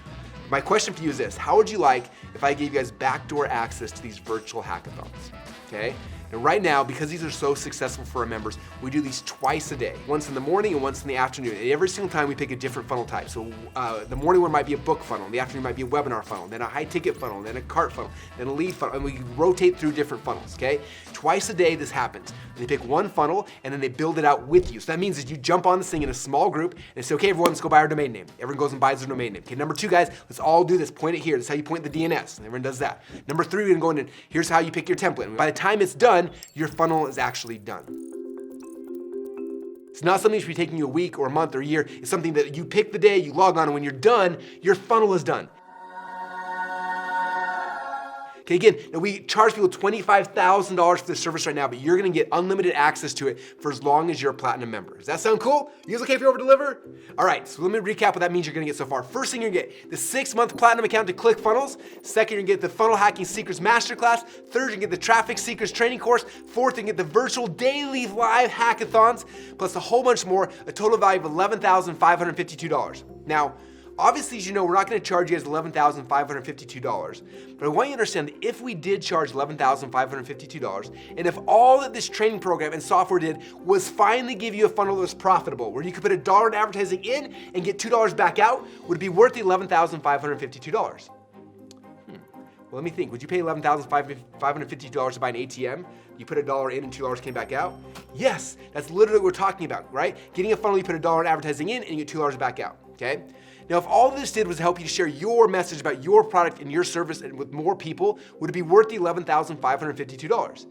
My question for you is this: how would you like if I gave you guys backdoor access to these virtual hackathons, okay? And right now, because these are so successful for our members, we do these twice a day, once in the morning and once in the afternoon. And every single time we pick a different funnel type. So the morning one might be a book funnel, the afternoon might be a webinar funnel, then a high ticket funnel, then a cart funnel, then a lead funnel, and we rotate through different funnels, okay? Twice a day this happens. And they pick one funnel and then they build it out with you. So that means that you jump on this thing in a small group and they say, okay, everyone, let's go buy our domain name. Everyone goes and buys their domain name. Okay, #2, guys, let's all do this. Point it here. That's how you point the DNS. And everyone does that. #3, we're gonna go in and here's how you pick your template. And by the time it's done, your funnel is actually done. It's not something that should be taking you a week or a month or a year. It's something that you pick the day, you log on, and when you're done, your funnel is done. Okay, again, now we charge people $25,000 for this service right now, but you're gonna get unlimited access to it for as long as you're a platinum member. Does that sound cool? You guys okay if you over deliver? All right, so let me recap what that means you're gonna get so far. First thing, you're gonna get the 6-month platinum account to ClickFunnels. Second, you're gonna get the Funnel Hacking Secrets Masterclass. Third, you're gonna get the Traffic Secrets Training Course. Fourth, you get the virtual daily live hackathons, plus a whole bunch more, a total value of $11,552. Now, obviously, as you know, we're not gonna charge you guys $11,552, but I want you to understand that if we did charge $11,552, and if all that this training program and software did was finally give you a funnel that was profitable, where you could put $1 in advertising in and get $2 back out, would it be worth the $11,552? Well, let me think. Would you pay $11,552 to buy an ATM? You put $1 in and $2 came back out? Yes, that's literally what we're talking about, right? Getting a funnel, you put $1 in advertising in and you get $2 back out, okay? Now, if all this did was help you to share your message about your product and your service and with more people, would it be worth the $11,552?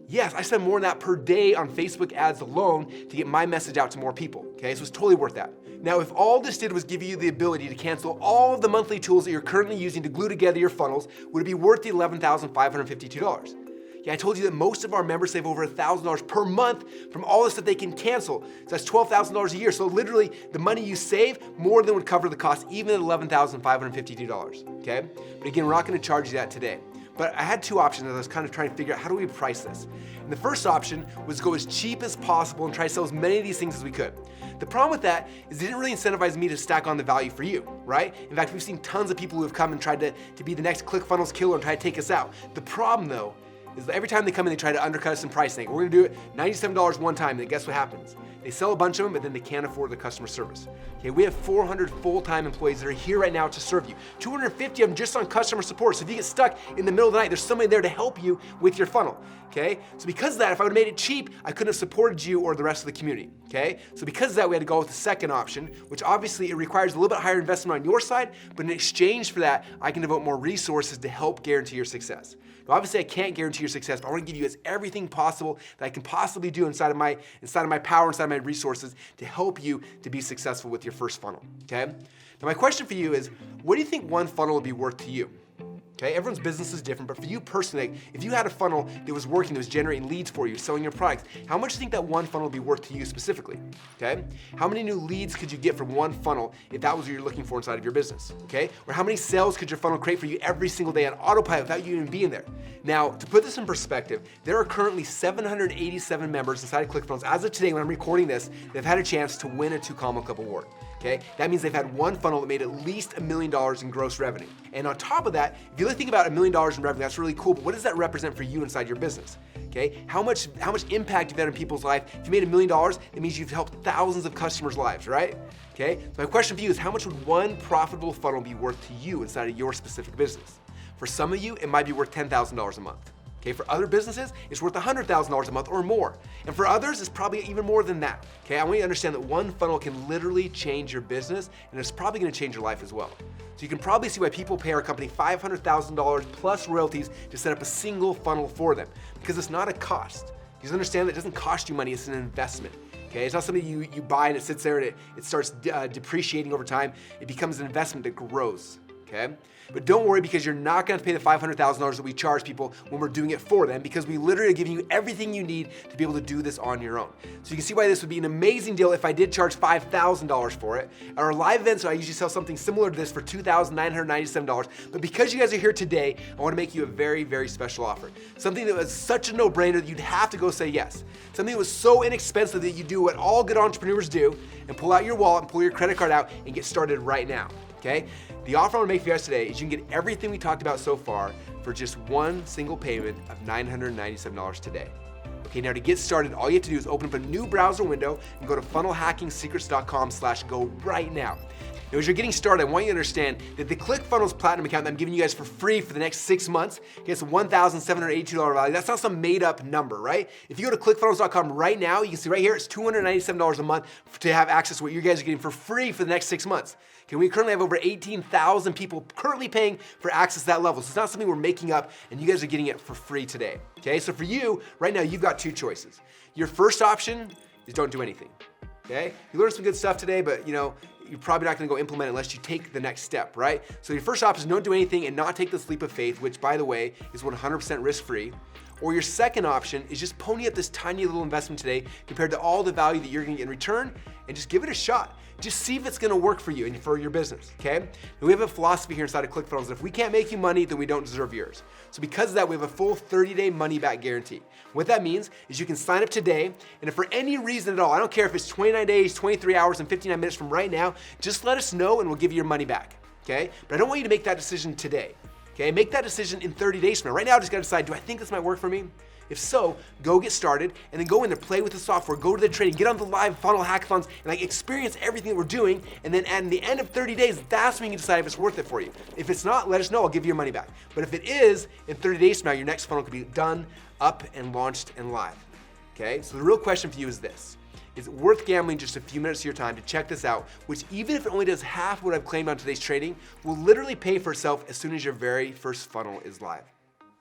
Yes, I spend more than that per day on Facebook ads alone to get my message out to more people, okay? So it's totally worth that. Now, if all this did was give you the ability to cancel all of the monthly tools that you're currently using to glue together your funnels, would it be worth the $11,552? Yeah, I told you that most of our members save over $1,000 per month from all the stuff they can cancel. So that's $12,000 a year. So literally, the money you save more than would cover the cost, even at $11,552, okay? But again, we're not gonna charge you that today. But I had two options as I was kind of trying to figure out how do we price this. And the first option was go as cheap as possible and try to sell as many of these things as we could. The problem with that is it didn't really incentivize me to stack on the value for you, right? In fact, we've seen tons of people who have come and tried to be the next ClickFunnels killer and try to take us out. The problem though, is that every time they come in, they try to undercut us in pricing. We're gonna do it $97 one time, and then guess what happens? They sell a bunch of them, but then they can't afford the customer service. Okay, we have 400 full-time employees that are here right now to serve you. 250 of them just on customer support. So if you get stuck in the middle of the night, there's somebody there to help you with your funnel. Okay, so because of that, if I would have made it cheap, I couldn't have supported you or the rest of the community. Okay, so because of that, we had to go with the second option, which obviously it requires a little bit higher investment on your side, but in exchange for that, I can devote more resources to help guarantee your success. Now, obviously, I can't guarantee your success, but I want to give you guys everything possible that I can possibly do inside of my power, inside of my resources to help you to be successful with your first funnel. Okay. Now, my question for you is, what do you think one funnel would be worth to you? Okay, everyone's business is different, but for you personally, if you had a funnel that was working, that was generating leads for you, selling your products, how much do you think that one funnel would be worth to you specifically? Okay, how many new leads could you get from one funnel if that was what you're looking for inside of your business? Okay, or how many sales could your funnel create for you every single day on autopilot without you even being there? Now, to put this in perspective, there are currently 787 members inside of ClickFunnels as of today when I'm recording this that have had a chance to win a 2 Comma Club award. Okay, that means they've had one funnel that made at least $1 million in gross revenue. And on top of that, if you really think about $1 million in revenue, that's really cool, but what does that represent for you inside your business? Okay, how much impact you've had in people's life? If you made $1 million, it means you've helped thousands of customers' lives, right? Okay, so my question for you is, how much would one profitable funnel be worth to you inside of your specific business? For some of you, it might be worth $10,000 a month. Okay, for other businesses, it's worth $100,000 a month or more. And for others, it's probably even more than that. Okay, I want you to understand that one funnel can literally change your business, and it's probably gonna change your life as well. So you can probably see why people pay our company $500,000 plus royalties to set up a single funnel for them, because it's not a cost. You understand that it doesn't cost you money, it's an investment. Okay, it's not something you buy and it sits there and it starts depreciating over time. It becomes an investment that grows. Okay? But don't worry, because you're not gonna have to pay the $500,000 that we charge people when we're doing it for them, because we literally are giving you everything you need to be able to do this on your own. So you can see why this would be an amazing deal if I did charge $5,000 for it. At our live events, I usually sell something similar to this for $2,997. But because you guys are here today, I wanna make you a very, very special offer. Something that was such a no-brainer that you'd have to go say yes. Something that was so inexpensive that you do what all good entrepreneurs do and pull out your wallet and pull your credit card out and get started right now. Okay? The offer I want to make for you guys today is you can get everything we talked about so far for just one single payment of $997 today. Okay, now to get started, all you have to do is open up a new browser window and go to funnelhackingsecrets.com/go right now. Now, as you're getting started, I want you to understand that the ClickFunnels Platinum account that I'm giving you guys for free for the next 6 months gets a $1,782 value. That's not some made up number, right? If you go to clickfunnels.com right now, you can see right here, it's $297 a month to have access to what you guys are getting for free for the next 6 months. Okay, we currently have over 18,000 people currently paying for access to that level. So it's not something we're making up, and you guys are getting it for free today. Okay, so for you, right now, you've got two choices. Your first option is don't do anything. Okay, you learned some good stuff today, but you're probably not gonna go implement it unless you take the next step, right? So your first option is don't do anything and not take this leap of faith, which by the way, is 100% risk-free. Or your second option is just pony up this tiny little investment today compared to all the value that you're gonna get in return, and just give it a shot. Just see if it's gonna work for you and for your business, okay? And we have a philosophy here inside of ClickFunnels that if we can't make you money, then we don't deserve yours. So because of that, we have a full 30-day money-back guarantee. What that means is you can sign up today, and if for any reason at all, I don't care if it's 29 days, 23 hours, and 59 minutes from right now, just let us know and we'll give you your money back, okay? But I don't want you to make that decision today, okay? Make that decision in 30 days from now. Right now, I just gotta decide, do I think this might work for me? If so, go get started and then go in there, play with the software, go to the training, get on the live funnel hackathons and experience everything that we're doing. And then at the end of 30 days, that's when you can decide if it's worth it for you. If it's not, let us know, I'll give you your money back. But if it is, in 30 days from now, your next funnel could be done, up and launched and live. Okay, so the real question for you is this. Is it worth gambling just a few minutes of your time to check this out, which even if it only does half what I've claimed on today's training, will literally pay for itself as soon as your very first funnel is live.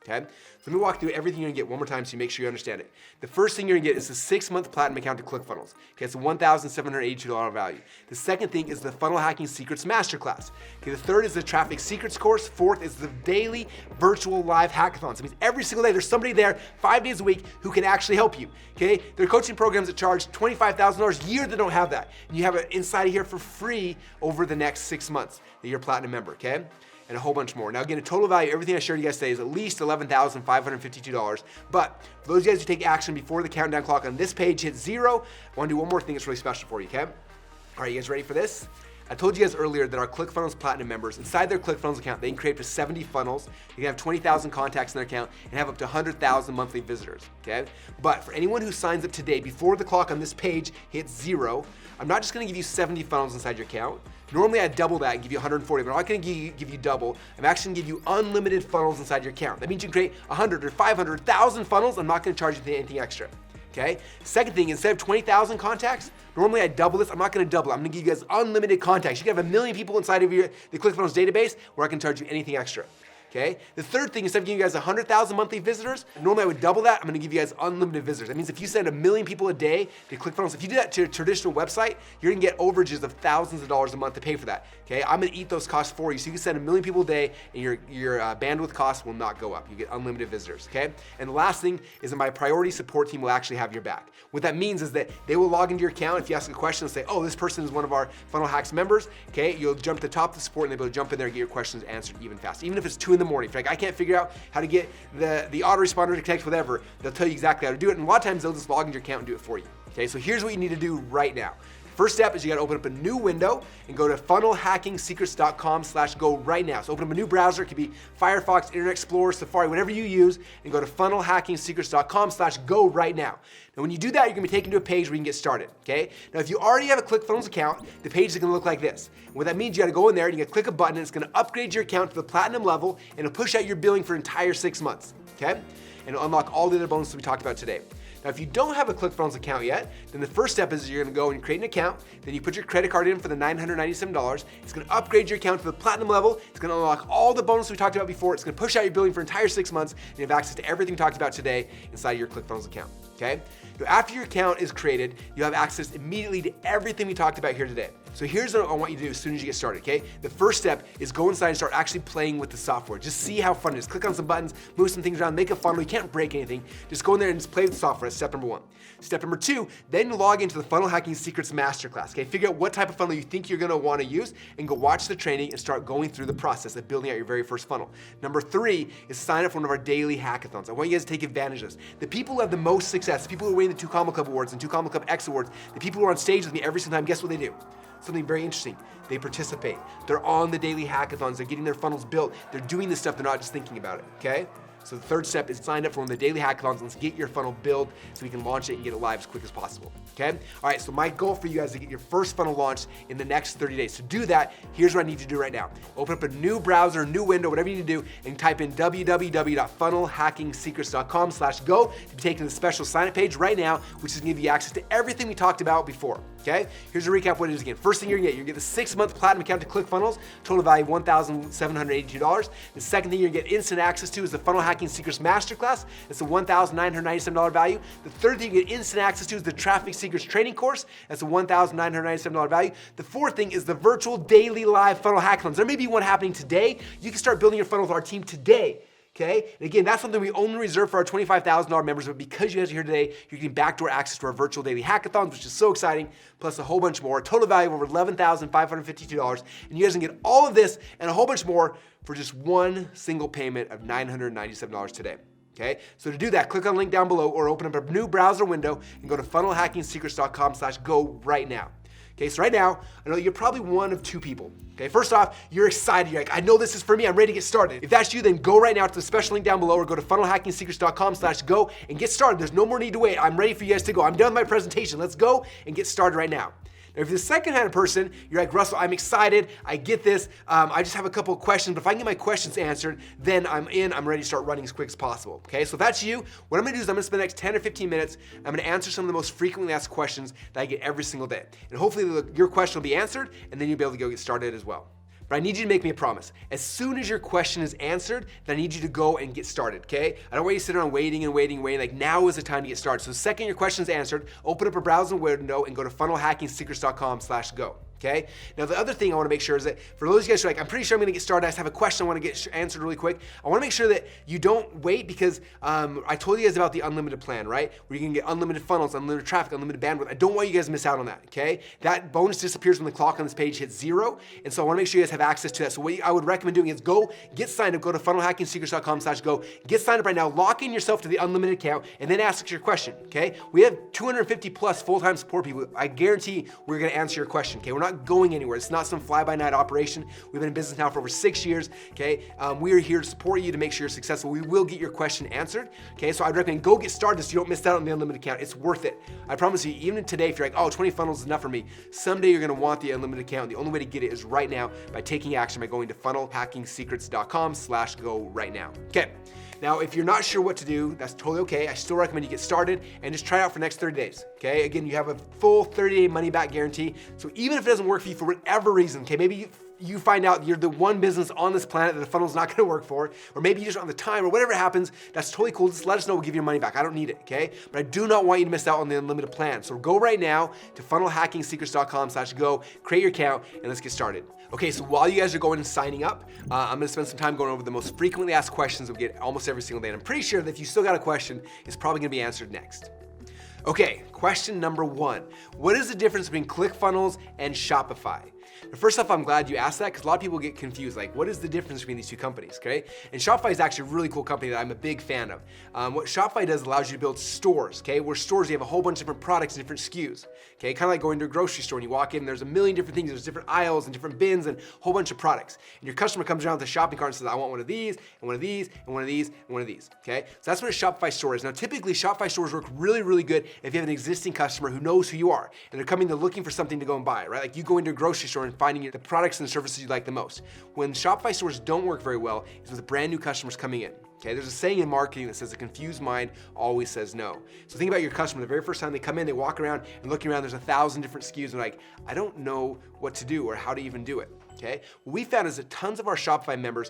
Okay? So let me walk through everything you're gonna get one more time so you make sure you understand it. The first thing you're gonna get is the 6-month platinum account to ClickFunnels. Okay, it's a $1,782 value. The second thing is the Funnel Hacking Secrets Masterclass. Okay, the third is the Traffic Secrets course. Fourth is the daily virtual live hackathons. It means every single day there's somebody there 5 days a week who can actually help you. Okay, there are coaching programs that charge $25,000 a year that don't have that. And you have it inside of here for free over the next 6 months that you're a platinum member, okay? and a whole bunch more. Now again, the total value, everything I shared you guys today is at least $11,552. But for those of you guys who take action before the countdown clock on this page hits 0, I wanna do one more thing that's really special for you, okay? All right, you guys ready for this? I told you guys earlier that our ClickFunnels Platinum members, inside their ClickFunnels account, they can create up to 70 funnels, they can have 20,000 contacts in their account, and have up to 100,000 monthly visitors, okay? But for anyone who signs up today, before the clock on this page hits 0, I'm not just gonna give you 70 funnels inside your account. Normally I double that and give you 140, but I'm not gonna give you double. I'm actually gonna give you unlimited funnels inside your account. That means you can create 100 or 500, 1,000 funnels. I'm not gonna charge you anything extra. Okay? Second thing, instead of 20,000 contacts, normally I double this. I'm not gonna double it. I'm gonna give you guys unlimited contacts. You can have 1 million people inside of the ClickFunnels database where I can charge you anything extra. Okay? The third thing, instead of giving you guys 100,000 monthly visitors, normally I would double that. I'm gonna give you guys unlimited visitors. That means if you send 1 million people a day to ClickFunnels, if you do that to a traditional website, you're gonna get overages of thousands of dollars a month to pay for that. Okay? I'm gonna eat those costs for you. So you can send 1 million people a day and your bandwidth costs will not go up. You get unlimited visitors, okay? And the last thing is that my priority support team will actually have your back. What that means is that they will log into your account. If you ask a question and say, oh, this person is one of our Funnel Hacks members, okay? You'll jump to the top of the support and they'll be able to jump in there and get your questions answered even faster. Even if it's 2 in the morning. If you're like, I can't figure out how to get the autoresponder to connect, whatever, they'll tell you exactly how to do it. And a lot of times they'll just log into your account and do it for you. Okay, so here's what you need to do right now. First step is you gotta open up a new window and go to funnelhackingsecrets.com/go right now. So open up a new browser. It could be Firefox, Internet Explorer, Safari, whatever you use, and go to funnelhackingsecrets.com/go right now. Now when you do that, you're gonna be taken to a page where you can get started, okay? Now if you already have a ClickFunnels account, the page is gonna look like this. And what that means, you gotta go in there and you gotta click a button and it's gonna upgrade your account to the platinum level and it'll push out your billing for an entire 6 months, okay? And it'll unlock all the other bonuses we talked about today. Now, if you don't have a ClickFunnels account yet, then the first step is you're gonna go and create an account, then you put your credit card in for the $997. It's gonna upgrade your account to the platinum level. It's gonna unlock all the bonuses we talked about before. It's gonna push out your billing for an entire 6 months, and you have access to everything we talked about today inside your ClickFunnels account, okay? Now, after your account is created, you have access immediately to everything we talked about here today. So here's what I want you to do as soon as you get started, okay? The first step is go inside and start actually playing with the software. Just see how fun it is. Click on some buttons, move some things around, make a funnel. You can't break anything. Just go in there and just play with the software. That's step number 1. Step number 2, then log into the Funnel Hacking Secrets Masterclass, okay? Figure out what type of funnel you think you're gonna wanna use and go watch the training and start going through the process of building out your very first funnel. Number 3 is sign up for one of our daily hackathons. I want you guys to take advantage of this. The people who have the most success, the people who are winning the 2 Comma Club Awards and 2 Comma Club X Awards, the people who are on stage with me every single time, guess what they do? Something very interesting. They participate. They're on the daily hackathons. They're getting their funnels built. They're doing this stuff. They're not just thinking about it, okay? So the third step is sign up for one of the daily hackathons. Let's get your funnel built so we can launch it and get it live as quick as possible, okay? All right, so my goal for you guys is to get your first funnel launched in the next 30 days. To do that, here's what I need you to do right now. Open up a new browser, new window, whatever you need to do, and type in www.funnelhackingsecrets.com/go to be taken to the special sign up page right now, which is gonna give you access to everything we talked about before, okay? Here's a recap of what it is again. First thing you're gonna get the 6-month platinum account to ClickFunnels, total value of $1,782. The second thing you're gonna get instant access to is the Funnel Hacking Secrets Masterclass. It's a $1,997 value. The third thing you get instant access to is the Traffic Secrets Training Course. That's a $1,997 value. The fourth thing is the virtual daily live funnel hackathons. There may be one happening today. You can start building your funnel with our team today. Okay? And again, that's something we only reserve for our $25,000 members, but because you guys are here today, you're getting backdoor access to our virtual daily hackathons, which is so exciting, plus a whole bunch more. Total value of over $11,552. And you guys can get all of this and a whole bunch more for just one single payment of $997 today. Okay? So to do that, click on the link down below or open up a new browser window and go to funnelhackingsecrets.com/go right now. Okay, so right now, I know you're probably one of 2 people. Okay, first off, you're excited. You're like, I know this is for me. I'm ready to get started. If that's you, then go right now to the special link down below or go to funnelhackingsecrets.com/go and get started. There's no more need to wait. I'm ready for you guys to go. I'm done with my presentation. Let's go and get started right now. Now, if you're the second-hand person, you're like, Russell, I'm excited. I get this. I just have a couple of questions, but if I can get my questions answered, then I'm in. I'm ready to start running as quick as possible. Okay, so if that's you, what I'm gonna do is I'm gonna spend the next 10 or 15 minutes. I'm gonna answer some of the most frequently asked questions that I get every single day. And hopefully your question will be answered, and then you'll be able to go get started as well. But I need you to make me a promise. As soon as your question is answered, then I need you to go and get started, okay? I don't want you to sit around waiting and waiting. Like, now is the time to get started. So the second your question is answered, open up a browser window and go to funnelhackingsecrets.com/go. Okay. Now the other thing I want to make sure is that for those of you guys who are like, I'm pretty sure I'm going to get started, I just have a question I want to get answered really quick. I want to make sure that you don't wait because I told you guys about the unlimited plan, right? Where you can get unlimited funnels, unlimited traffic, unlimited bandwidth. I don't want you guys to miss out on that. Okay. That bonus disappears when the clock on this page hits 0. And so I want to make sure you guys have access to that. So what I would recommend doing is go get signed up, go to funnelhackingsecrets.com/go, get signed up right now, lock in yourself to the unlimited account, and then ask your question. Okay. We have 250 plus full-time support people. I guarantee we're going to answer your question. Okay. We're not going anywhere. It's not some fly-by-night operation. We've been in business now for over 6 years. Okay. We are here to support you to make sure you're successful. We will get your question answered. Okay. So I'd recommend go get started so you don't miss out on the unlimited account. It's worth it. I promise you, even today, if you're like, oh, 20 funnels is enough for me, someday you're going to want the unlimited account. The only way to get it is right now by taking action by going to funnelhackingsecrets.com/go right now. Okay. Now, if you're not sure what to do, that's totally okay. I still recommend you get started and just try it out for the next 30 days. Okay. Again, you have a full 30-day money back guarantee. So even if it doesn't work for you for whatever reason, okay, maybe you find out you're the one business on this planet that the funnel's not going to work for, or maybe you just don't have the time, or whatever happens, that's totally cool. Just let us know. We'll give you your money back. I don't need it, okay? But I do not want you to miss out on the unlimited plan. So go right now to funnelhackingsecrets.com/go, create your account, and let's get started. Okay, so while you guys are going and signing up, I'm going to spend some time going over the most frequently asked questions we get almost every single day. And I'm pretty sure that if you still got a question, it's probably going to be answered next. Okay, question number 1. What is the difference between ClickFunnels and Shopify? Now, first off, I'm glad you asked that because a lot of people get confused. Like, what is the difference between these two companies, okay? And Shopify is actually a really cool company that I'm a big fan of. What Shopify does allows you to build stores, okay? Where stores, you have a whole bunch of different products and different SKUs, okay? Kind of like going to a grocery store and you walk in, there's a million different things. There's different aisles and different bins and a whole bunch of products. And your customer comes around with a shopping cart and says, I want one of these, and one of these, and one of these, and one of these, okay? So that's what a Shopify store is. Now, typically, Shopify stores work really, really good if you have an existing customer who knows who you are and they're coming, they're looking for something to go and buy, right? Like you go into a grocery store and finding the products and the services you like the most. When Shopify stores don't work very well is with brand new customers coming in. Okay, there's a saying in marketing that says a confused mind always says no. So think about your customer. The very first time they come in, they walk around and looking around, there's 1,000 different SKUs and like, I don't know what to do or how to even do it. Okay, what we found is that tons of our Shopify members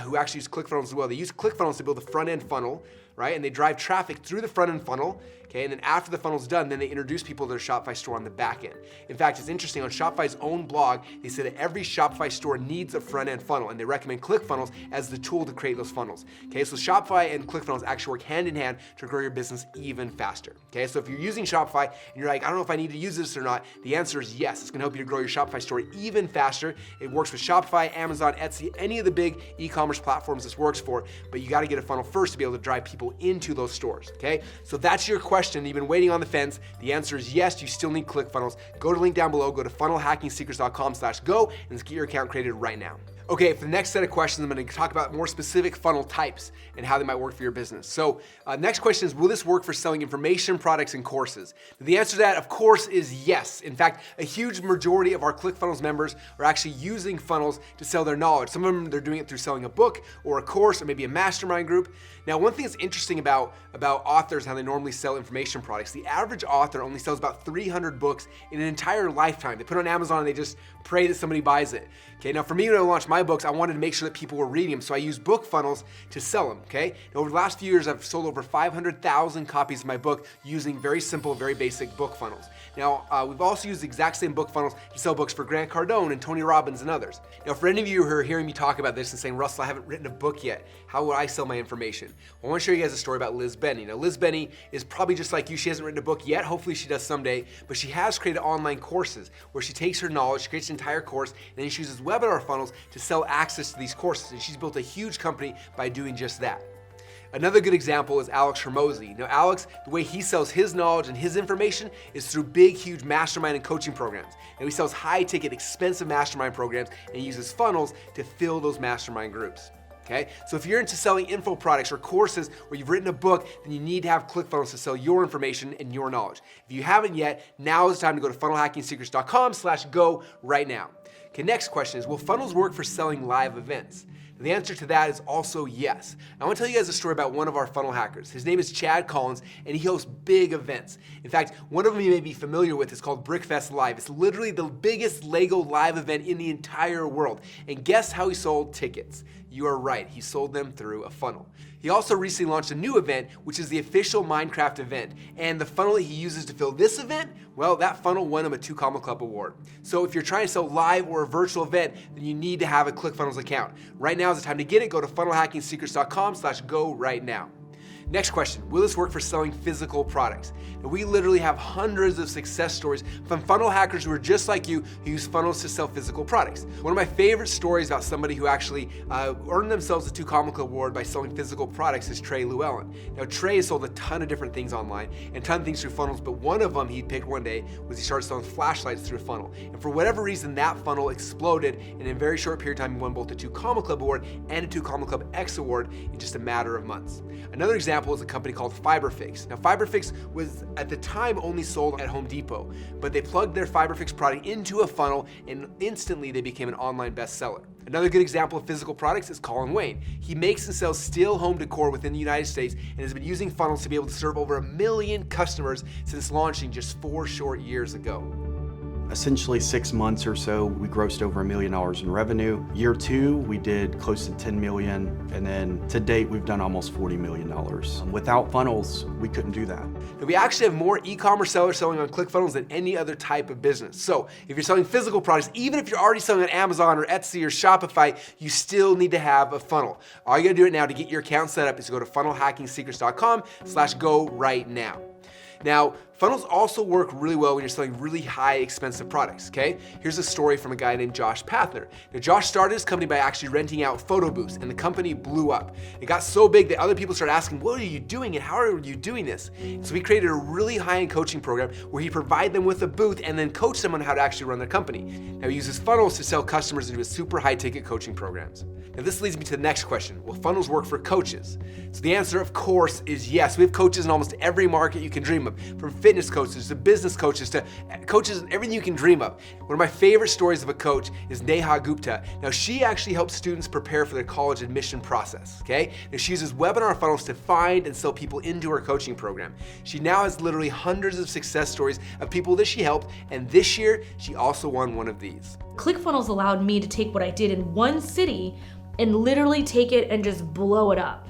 who actually use ClickFunnels as well, they use ClickFunnels to build a front-end funnel, right? And they drive traffic through the front-end funnel, okay? And then after the funnel's done, then they introduce people to their Shopify store on the back end. In fact, it's interesting, on Shopify's own blog, they say that every Shopify store needs a front-end funnel, and they recommend ClickFunnels as the tool to create those funnels, okay? So Shopify and ClickFunnels actually work hand in hand to grow your business even faster, okay? So if you're using Shopify and you're like, I don't know if I need to use this or not, the answer is yes. It's gonna help you to grow your Shopify store even faster. It works with Shopify, Amazon, Etsy, any of the big e-commerce platforms this works for, but you gotta get a funnel first to be able to drive people into those stores, okay? So that's your question. You've been waiting on the fence. The answer is yes, you still need ClickFunnels. Go to the link down below, go to funnelhackingsecrets.com/go, and let's get your account created right now. Okay, for the next set of questions, I'm going to talk about more specific funnel types and how they might work for your business. So next question is, will this work for selling information, products, and courses? The answer to that, of course, is yes. In fact, a huge majority of our ClickFunnels members are actually using funnels to sell their knowledge. Some of them, they're doing it through selling a book or a course or maybe a mastermind group. Now, one thing that's interesting about authors, how they normally sell information products, the average author only sells about 300 books in an entire lifetime. They put it on Amazon and they just pray that somebody buys it. Okay, now for me, when I launched my books, I wanted to make sure that people were reading them, so I used book funnels to sell them, okay? And over the last few years, I've sold over 500,000 copies of my book using very simple, very basic book funnels. Now, we've also used the exact same book funnels to sell books for Grant Cardone and Tony Robbins and others. Now, for any of you who are hearing me talk about this and saying, Russell, I haven't written a book yet, how would I sell my information? Well, I want to show you guys a story about Liz Benny. Now, Liz Benny is probably just like you. She hasn't written a book yet. Hopefully she does someday, but she has created online courses where she takes her knowledge, she creates an entire course, and then she uses webinar funnels to sell access to these courses. And she's built a huge company by doing just that. Another good example is Alex Hormozi. Now, Alex, the way he sells his knowledge and his information is through big, huge mastermind and coaching programs. And he sells high-ticket, expensive mastermind programs and uses funnels to fill those mastermind groups. Okay, so if you're into selling info products or courses or you've written a book, then you need to have ClickFunnels to sell your information and your knowledge. If you haven't yet, now is the time to go to funnelhackingsecrets.com/go right now. Okay, next question is, will funnels work for selling live events? The answer to that is also yes. I want to tell you guys a story about one of our funnel hackers. His name is Chad Collins, and he hosts big events. In fact, one of them you may be familiar with is called BrickFest Live. It's literally the biggest Lego live event in the entire world. And guess how he sold tickets? You are right, he sold them through a funnel. He also recently launched a new event, which is the official Minecraft event. And the funnel that he uses to fill this event, well, that funnel won him a 2 Comma Club award. So if you're trying to sell live or a virtual event, then you need to have a ClickFunnels account. Right now is the time to get it. Go to funnelhackingsecrets.com/go right now. Next question, will this work for selling physical products? Now, we literally have hundreds of success stories from funnel hackers who are just like you, who use funnels to sell physical products. One of my favorite stories about somebody who actually earned themselves a 2 Comma Club award by selling physical products is Trey Llewellyn. Now, Trey has sold a ton of different things online and a ton of things through funnels, but one of them he picked one day was he started selling flashlights through a funnel. And for whatever reason, that funnel exploded, and in a very short period of time, he won both a 2 Comma Club award and a 2 Comma Club X award in just a matter of months. Another example is a company called FiberFix. Now, FiberFix was at the time only sold at Home Depot, but they plugged their FiberFix product into a funnel and instantly they became an online bestseller. Another good example of physical products is Colin Wayne. He makes and sells steel home decor within the United States and has been using funnels to be able to serve over 1 million customers since launching just 4 short years ago. Essentially 6 months or so, we grossed over $1 million in revenue. Year 2, we did close to 10 million, and then to date, we've done almost $40 million. Without funnels, we couldn't do that. Now, we actually have more e-commerce sellers selling on ClickFunnels than any other type of business. So if you're selling physical products, even if you're already selling on Amazon or Etsy or Shopify, you still need to have a funnel. All you gotta do right now to get your account set up is to go to funnelhackingsecrets.com/go right now. Now, funnels also work really well when you're selling really high expensive products, okay? Here's a story from a guy named Josh Pathner. Now, Josh started his company by actually renting out photo booths, and the company blew up. It got so big that other people started asking, what are you doing and how are you doing this? So he created a really high-end coaching program where he provided them with a booth and then coached them on how to actually run their company. Now, he uses funnels to sell customers into his super high-ticket coaching programs. Now, this leads me to the next question. Will funnels work for coaches? So the answer, of course, is yes. We have coaches in almost every market you can dream of, from fitness coaches to business coaches to coaches in everything you can dream of. One of my favorite stories of a coach is Neha Gupta. Now, she actually helps students prepare for their college admission process, okay? Now, she uses webinar funnels to find and sell people into her coaching program. She now has literally hundreds of success stories of people that she helped, and this year, she also won one of these. ClickFunnels allowed me to take what I did in one city and literally take it and just blow it up.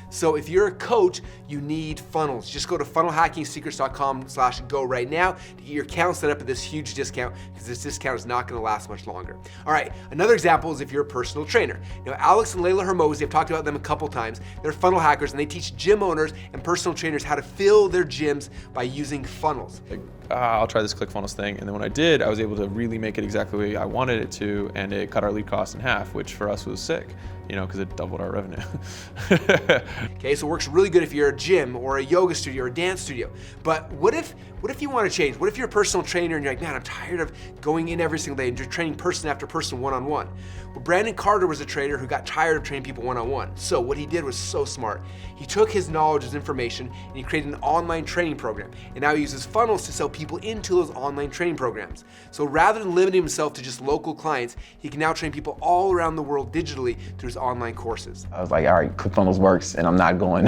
So if you're a coach, you need funnels. Just go to funnelhackingsecrets.com/go right now to get your account set up at this huge discount, because this discount is not gonna last much longer. All right, another example is if you're a personal trainer. Now, Alex and Layla Hermosi, I've talked about them a couple times. They're funnel hackers and they teach gym owners and personal trainers how to fill their gyms by using funnels. I'll try this ClickFunnels thing. And then when I did, I was able to really make it exactly the way I wanted it to, and it cut our lead cost in half, which for us was sick, because it doubled our revenue. Okay, so it works really good if you're a gym or a yoga studio or a dance studio. But what if you want to change? What if you're a personal trainer and you're like, man, I'm tired of going in every single day and just training person after person one-on-one? Well, Brandon Carter was a trainer who got tired of training people one-on-one. So what he did was so smart. He took his knowledge, his information, and he created an online training program. And now he uses funnels to sell people into those online training programs. So rather than limiting himself to just local clients, he can now train people all around the world digitally through his online courses. I was like, all right, ClickFunnels works, and I'm not going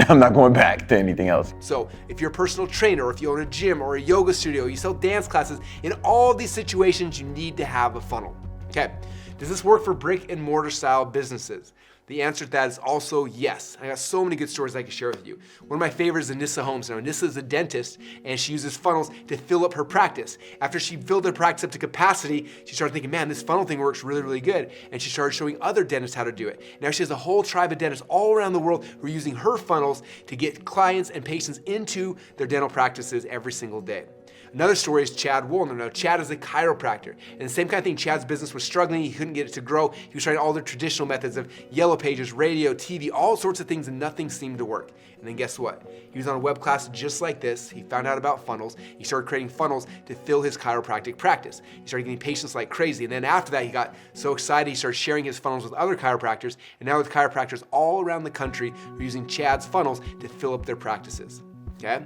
back to anything else. So if you're a personal trainer, or if you own a gym or a yoga studio, you sell dance classes, in all these situations, you need to have a funnel. Okay, does this work for brick and mortar style businesses? The answer to that is also yes. I got so many good stories I can share with you. One of my favorites is Anissa Holmes. Now, Anissa is a dentist, and she uses funnels to fill up her practice. After she filled her practice up to capacity, she started thinking, man, this funnel thing works really, really good. And she started showing other dentists how to do it. Now she has a whole tribe of dentists all around the world who are using her funnels to get clients and patients into their dental practices every single day. Another story is Chad Woolner. Now, Chad is a chiropractor, and the same kind of thing. Chad's business was struggling. He couldn't get it to grow. He was trying all the traditional methods of yellow pages, radio, TV, all sorts of things, and nothing seemed to work. And then guess what? He was on a web class just like this. He found out about funnels. He started creating funnels to fill his chiropractic practice. He started getting patients like crazy. And then after that, he got so excited, he started sharing his funnels with other chiropractors. And now with chiropractors all around the country who are using Chad's funnels to fill up their practices. Okay?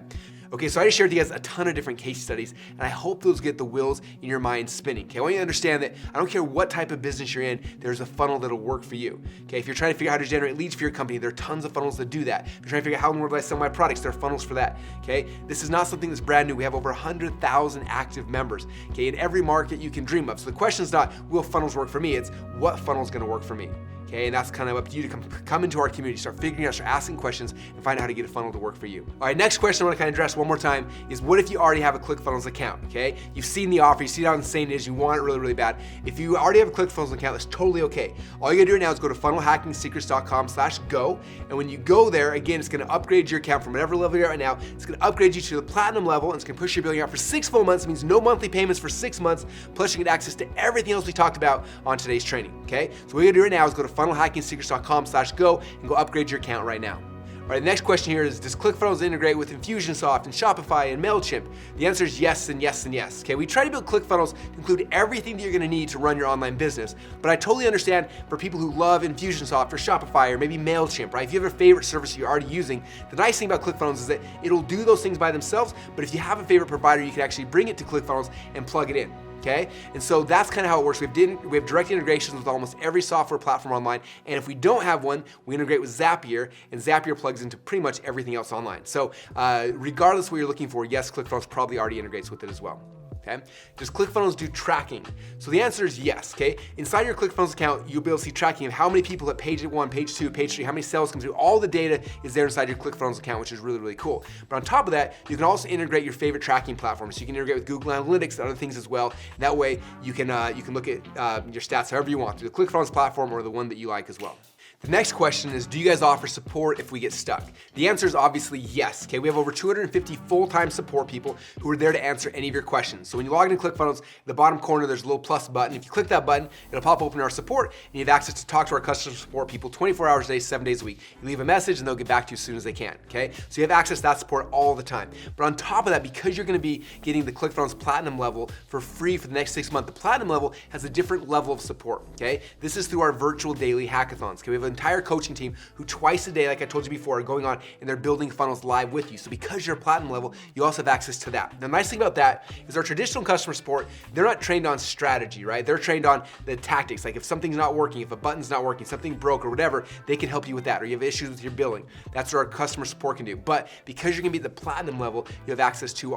Okay, so I just shared with you guys a ton of different case studies, and I hope those get the wheels in your mind spinning. Okay, I want you to understand that I don't care what type of business you're in, there's a funnel that'll work for you. Okay, if you're trying to figure out how to generate leads for your company, there are tons of funnels that do that. If you're trying to figure out how in the world do I sell my products, there are funnels for that. Okay, this is not something that's brand new. We have over 100,000 active members. Okay, in every market you can dream of. So the question is not, will funnels work for me? It's what funnel is going to work for me. Okay, and that's kind of up to you to come into our community, start figuring out, start asking questions, and find out how to get a funnel to work for you. All right, next question I want to kind of address one more time is what if you already have a ClickFunnels account, okay? You've seen the offer, you see how insane it is, you want it really, really bad. If you already have a ClickFunnels account, that's totally okay. All you gotta do right now is go to funnelhackingsecrets.com/go, and when you go there, again, it's gonna upgrade your account from whatever level you're at right now. It's gonna upgrade you to the platinum level, and it's gonna push your billing out for 6 full months. It means no monthly payments for 6 months, plus you get access to everything else we talked about on today's training, okay? So what you're gonna do right now is go to funnelhackingsecrets.com/go and go upgrade your account right now. All right, the next question here is, does ClickFunnels integrate with Infusionsoft and Shopify and MailChimp? The answer is yes and yes and yes. Okay, we try to build ClickFunnels to include everything that you're gonna need to run your online business, but I totally understand for people who love Infusionsoft or Shopify or maybe MailChimp, right? If you have a favorite service you're already using, the nice thing about ClickFunnels is that it'll do those things by themselves, but if you have a favorite provider, you can actually bring it to ClickFunnels and plug it in. Okay, and so that's kind of how it works. We have direct integrations with almost every software platform online, and if we don't have one, we integrate with Zapier, and Zapier plugs into pretty much everything else online. So regardless of what you're looking for, yes, ClickFunnels probably already integrates with it as well. Okay? Does ClickFunnels do tracking? So the answer is yes, okay? Inside your ClickFunnels account, you'll be able to see tracking of how many people at page 1, page 2, page 3, how many sales come through. All the data is there inside your ClickFunnels account, which is really, really cool. But on top of that, you can also integrate your favorite tracking platforms. So you can integrate with Google Analytics and other things as well. And that way, you can look at your stats however you want, through the ClickFunnels platform or the one that you like as well. The next question is, do you guys offer support if we get stuck? The answer is obviously yes, okay? We have over 250 full-time support people who are there to answer any of your questions. So when you log into ClickFunnels, in the bottom corner, there's a little plus button. If you click that button, it'll pop open our support, and you have access to talk to our customer support people 24 hours a day, 7 days a week. You leave a message, and they'll get back to you as soon as they can, okay? So you have access to that support all the time. But on top of that, because you're gonna be getting the ClickFunnels Platinum level for free for the next 6 months, the Platinum level has a different level of support, okay? This is through our virtual daily hackathons, okay? We have an entire coaching team who twice a day, like I told you before, are going on and they're building funnels live with you. So because you're a platinum level, you also have access to that. The nice thing about that is our traditional customer support, they're not trained on strategy, right? They're trained on the tactics. Like if something's not working, if a button's not working, something broke or whatever, they can help you with that. Or you have issues with your billing. That's what our customer support can do. But because you're gonna be at the platinum level, you have access to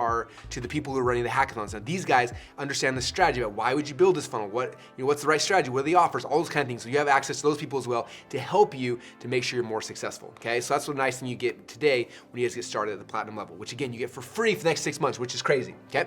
the people who are running the hackathons. Now these guys understand the strategy about why would you build this funnel? What's the right strategy? What are the offers? All those kind of things. So you have access to those people as well to help you to make sure you're more successful, okay? So that's the nice thing you get today when you guys get started at the platinum level, which again, you get for free for the next 6 months, which is crazy, okay?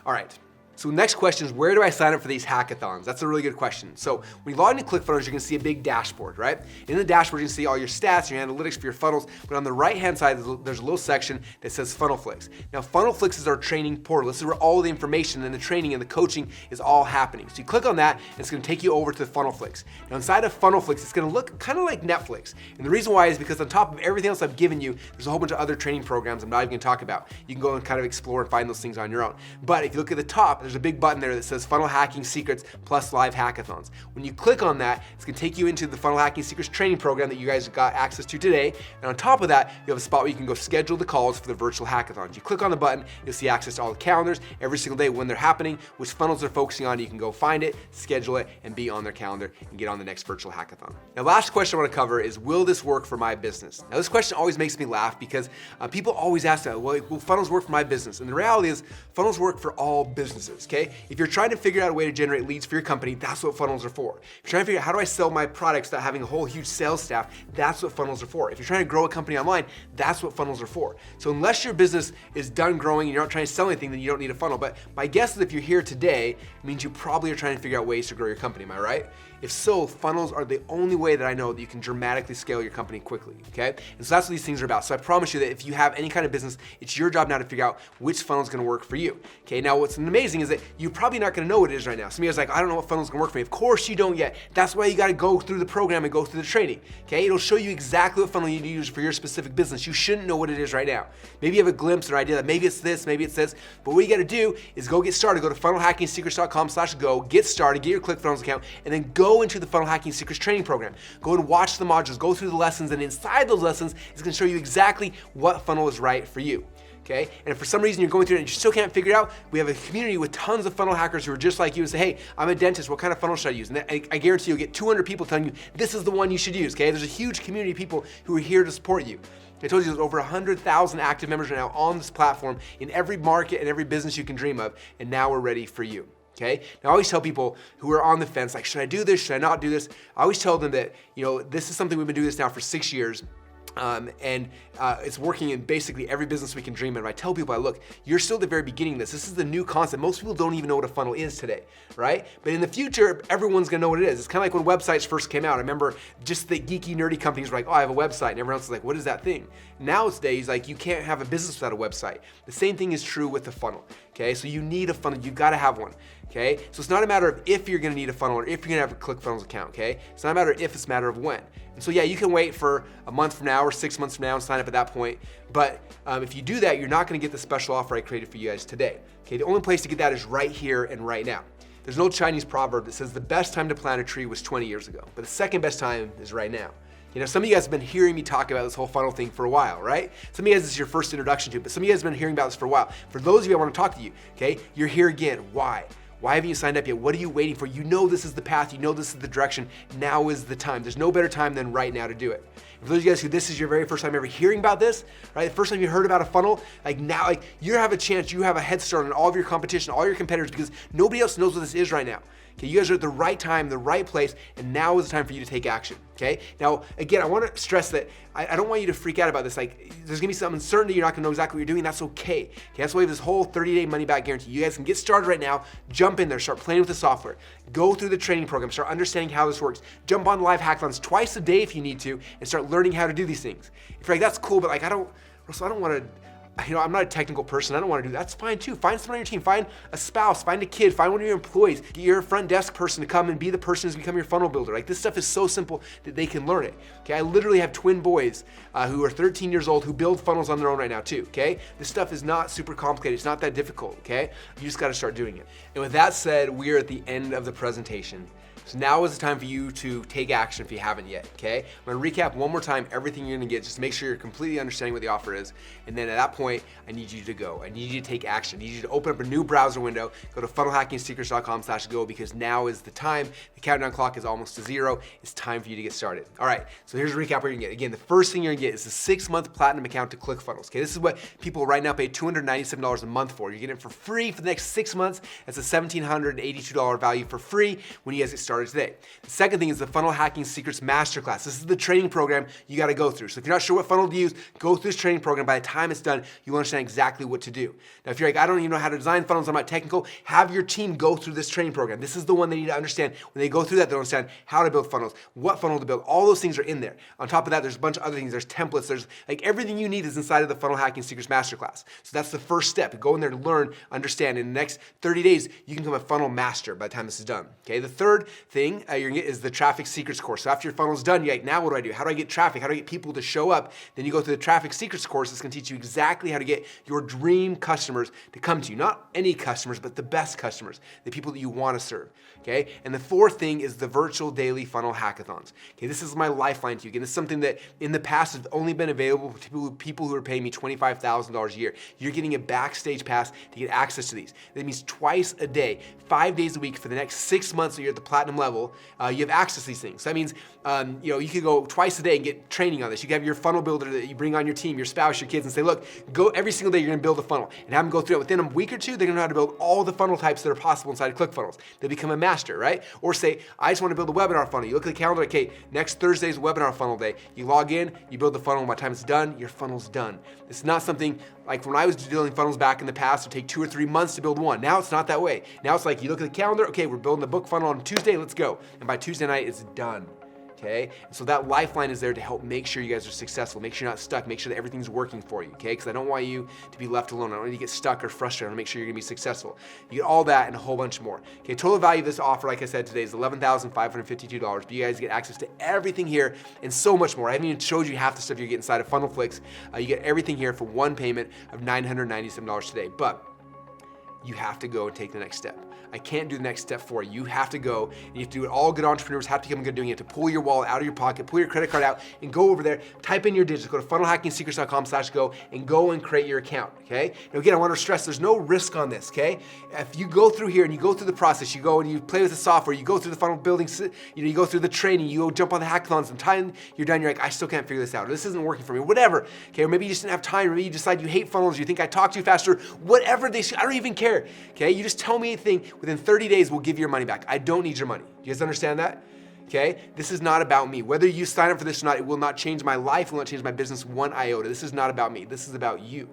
All right. So next question is, where do I sign up for these hackathons? That's a really good question. So when you log into ClickFunnels, you're gonna see a big dashboard, right? In the dashboard, you can see all your stats, your analytics for your funnels, but on the right-hand side, there's a little section that says FunnelFlix. Now, FunnelFlix is our training portal. This is where all the information and the training and the coaching is all happening. So you click on that, and it's gonna take you over to FunnelFlix. Now, inside of FunnelFlix, it's gonna look kind of like Netflix. And the reason why is because on top of everything else I've given you, there's a whole bunch of other training programs I'm not even gonna talk about. You can go and kind of explore and find those things on your own. But if you look at the top, there's a big button there that says Funnel Hacking Secrets plus live hackathons. When you click on that, it's gonna take you into the Funnel Hacking Secrets training program that you guys got access to today. And on top of that, you have a spot where you can go schedule the calls for the virtual hackathons. You click on the button, you'll see access to all the calendars every single day when they're happening, which funnels they're focusing on. You can go find it, schedule it, and be on their calendar and get on the next virtual hackathon. Now, last question I wanna cover is, will this work for my business? Now, this question always makes me laugh because people always ask that, well, will funnels work for my business? And the reality is, funnels work for all businesses, okay? If you're trying to figure out a way to generate leads for your company, that's what funnels are for. If you're trying to figure out how do I sell my products without having a whole huge sales staff, that's what funnels are for. If you're trying to grow a company online, that's what funnels are for. So unless your business is done growing and you're not trying to sell anything, then you don't need a funnel. But my guess is if you're here today, it means you probably are trying to figure out ways to grow your company, am I right? If so, funnels are the only way that I know that you can dramatically scale your company quickly, okay? And so that's what these things are about. So I promise you that if you have any kind of business, it's your job now to figure out which funnel is gonna work for you, okay? Now what's amazing is that you're probably not gonna know what it is right now. Some of you guys are like, I don't know what funnel is gonna work for me. Of course you don't yet. That's why you gotta go through the program and go through the training, okay? It'll show you exactly what funnel you need to use for your specific business. You shouldn't know what it is right now. Maybe you have a glimpse or idea that maybe it's this, but what you gotta do is go get started. Go to funnelhackingsecrets.com/go, get started, get your ClickFunnels account, and then go into the Funnel Hacking Secrets training program. Go and watch the modules, go through the lessons, and inside those lessons, it's gonna show you exactly what funnel is right for you. okay? And if for some reason you're going through it and you still can't figure it out, we have a community with tons of funnel hackers who are just like you and say, hey, I'm a dentist, what kind of funnel should I use? And I guarantee you'll get 200 people telling you, this is the one you should use, okay? There's a huge community of people who are here to support you. I told you there's over 100,000 active members right now on this platform in every market and every business you can dream of, and now we're ready for you. Okay? Now I always tell people who are on the fence, like, should I do this? Should I not do this? I always tell them that, this is something we've been doing this now for 6 years. It's working in basically every business we can dream of. I tell people, look, you're still at the very beginning of this. This is the new concept. Most people don't even know what a funnel is today, right? But in the future, everyone's gonna know what it is. It's kind of like when websites first came out. I remember just the geeky, nerdy companies were like, oh, I have a website. And everyone else is like, what is that thing? Nowadays, like, you can't have a business without a website. The same thing is true with the funnel, okay? So you need a funnel. You gotta have one, okay? So it's not a matter of if you're gonna need a funnel or if you're gonna have a ClickFunnels account, okay? It's not a matter of if, it's a matter of when. And so yeah, you can wait for a month from now or 6 months from now and sign up at that point. But if you do that, you're not gonna get the special offer I created for you guys today. Okay, the only place to get that is right here and right now. There's an old Chinese proverb that says the best time to plant a tree was 20 years ago, but the second best time is right now. Some of you guys have been hearing me talk about this whole funnel thing for a while, right? Some of you guys, this is your first introduction to it, but some of you guys have been hearing about this for a while. For those of you I wanna talk to you, okay, you're here again, why? Why haven't you signed up yet? What are you waiting for? You know this is the path, you know this is the direction. Now is the time. There's no better time than right now to do it. And for those of you guys who this is your very first time ever hearing about this, right? The first time you heard about a funnel, like now, like you have a chance, you have a head start on all of your competition, all your competitors, because nobody else knows what this is right now. Okay, you guys are at the right time, the right place, and now is the time for you to take action, okay? Now, again, I wanna stress that I don't want you to freak out about this. Like, there's gonna be some uncertainty, you're not gonna know exactly what you're doing, that's okay. That's why we have this whole 30-day money-back guarantee. You guys can get started right now, jump in there, start playing with the software, go through the training program, start understanding how this works, jump on live hackathons twice a day if you need to, and start learning how to do these things. If you're like, that's cool, but like, Russell, I don't wanna, I'm not a technical person, I don't want to do that. That's fine too. Find someone on your team, find a spouse, find a kid, find one of your employees, get your front desk person to come and be the person who's become your funnel builder. Like, this stuff is so simple that they can learn it. Okay, I literally have twin boys who are 13 years old who build funnels on their own right now too, okay? This stuff is not super complicated, it's not that difficult, okay? You just gotta start doing it. And with that said, we are at the end of the presentation. So now is the time for you to take action if you haven't yet, okay? I'm gonna recap one more time everything you're gonna get, just to make sure you're completely understanding what the offer is. And then at that point, I need you to go. I need you to take action. I need you to open up a new browser window, go to funnelhackingsecrets.com/go, because now is the time. The countdown clock is almost to 0. It's time for you to get started. All right, so here's a recap what you're gonna get. Again, the first thing you're gonna get is a 6-month platinum account to ClickFunnels, okay? This is what people right now pay $297 a month for. You're getting it for free for the next 6 months. That's a $1,782 value for free when you guys get started today. The second thing is the Funnel Hacking Secrets Masterclass. This is the training program you gotta go through. So if you're not sure what funnel to use, go through this training program. By the time it's done, you'll understand exactly what to do. Now, if you're like, I don't even know how to design funnels, I'm not technical, have your team go through this training program. This is the one they need to understand. When they go through that, they'll understand how to build funnels, what funnel to build. All those things are in there. On top of that, there's a bunch of other things. There's templates. There's like everything you need is inside of the Funnel Hacking Secrets Masterclass. So that's the first step. Go in there to learn, understand. In the next 30 days, you can become a funnel master by the time this is done. Okay. The third thing you're gonna get is the Traffic Secrets course. So after your funnel's done, you're like, now what do I do? How do I get traffic? How do I get people to show up? Then you go through the Traffic Secrets course. It's gonna teach you exactly how to get your dream customers to come to you. Not any customers, but the best customers, the people that you wanna serve. Okay. And the fourth thing is the virtual daily funnel hackathons. Okay. This is my lifeline to you. Again, this is something that in the past has only been available to people who are paying me $25,000 a year. You're getting a backstage pass to get access to these. That means twice a day, 5 days a week for the next 6 months that you're at the platinum level, you have access to these things. So that means you could go twice a day and get training on this. You can have your funnel builder that you bring on your team, your spouse, your kids, and say, look, go every single day, you're gonna build a funnel, and have them go through it. Within a week or two, they're gonna know how to build all the funnel types that are possible inside of ClickFunnels. They become a master, right? Or say, I just wanna build a webinar funnel. You look at the calendar, okay, next Thursday's webinar funnel day. You log in, you build the funnel, and by the time it's done, your funnel's done. It's not something like when I was building funnels back in the past, it would take 2 or 3 months to build one. Now it's not that way. Now it's like you look at the calendar, okay, we're building the book funnel on Tuesday, let's go. And by Tuesday night, it's done. Okay, and so that lifeline is there to help make sure you guys are successful, make sure you're not stuck, make sure that everything's working for you, okay? Because I don't want you to be left alone. I don't want you to get stuck or frustrated. I want to make sure you're gonna be successful. You get all that and a whole bunch more. Okay, total value of this offer, like I said today, is $11,552, but you guys get access to everything here and so much more. I haven't even showed you half the stuff you get inside of FunnelFlix. You get everything here for one payment of $997 today. But you have to go and take the next step. I can't do the next step for you. You have to go, and you have to do it. All good entrepreneurs have to become good doing it. You have to pull your wallet out of your pocket, pull your credit card out, and go over there, type in your digits, go to funnelhackingsecrets.com/go, and go and create your account, okay? Now again, I want to stress there's no risk on this, okay? If you go through here and you go through the process, you go and you play with the software, you go through the funnel building, you go through the training, you go jump on the hackathons, and time you're done, you're like, I still can't figure this out, or this isn't working for me, whatever, okay? Or maybe you just didn't have time, or maybe you decide you hate funnels, you think I talk too fast, or whatever I don't even care, okay? You just tell me anything, within 30 days, we'll give you your money back. I don't need your money. You guys understand that? Okay? This is not about me. Whether you sign up for this or not, it will not change my life, it will not change my business one iota. This is not about me. This is about you.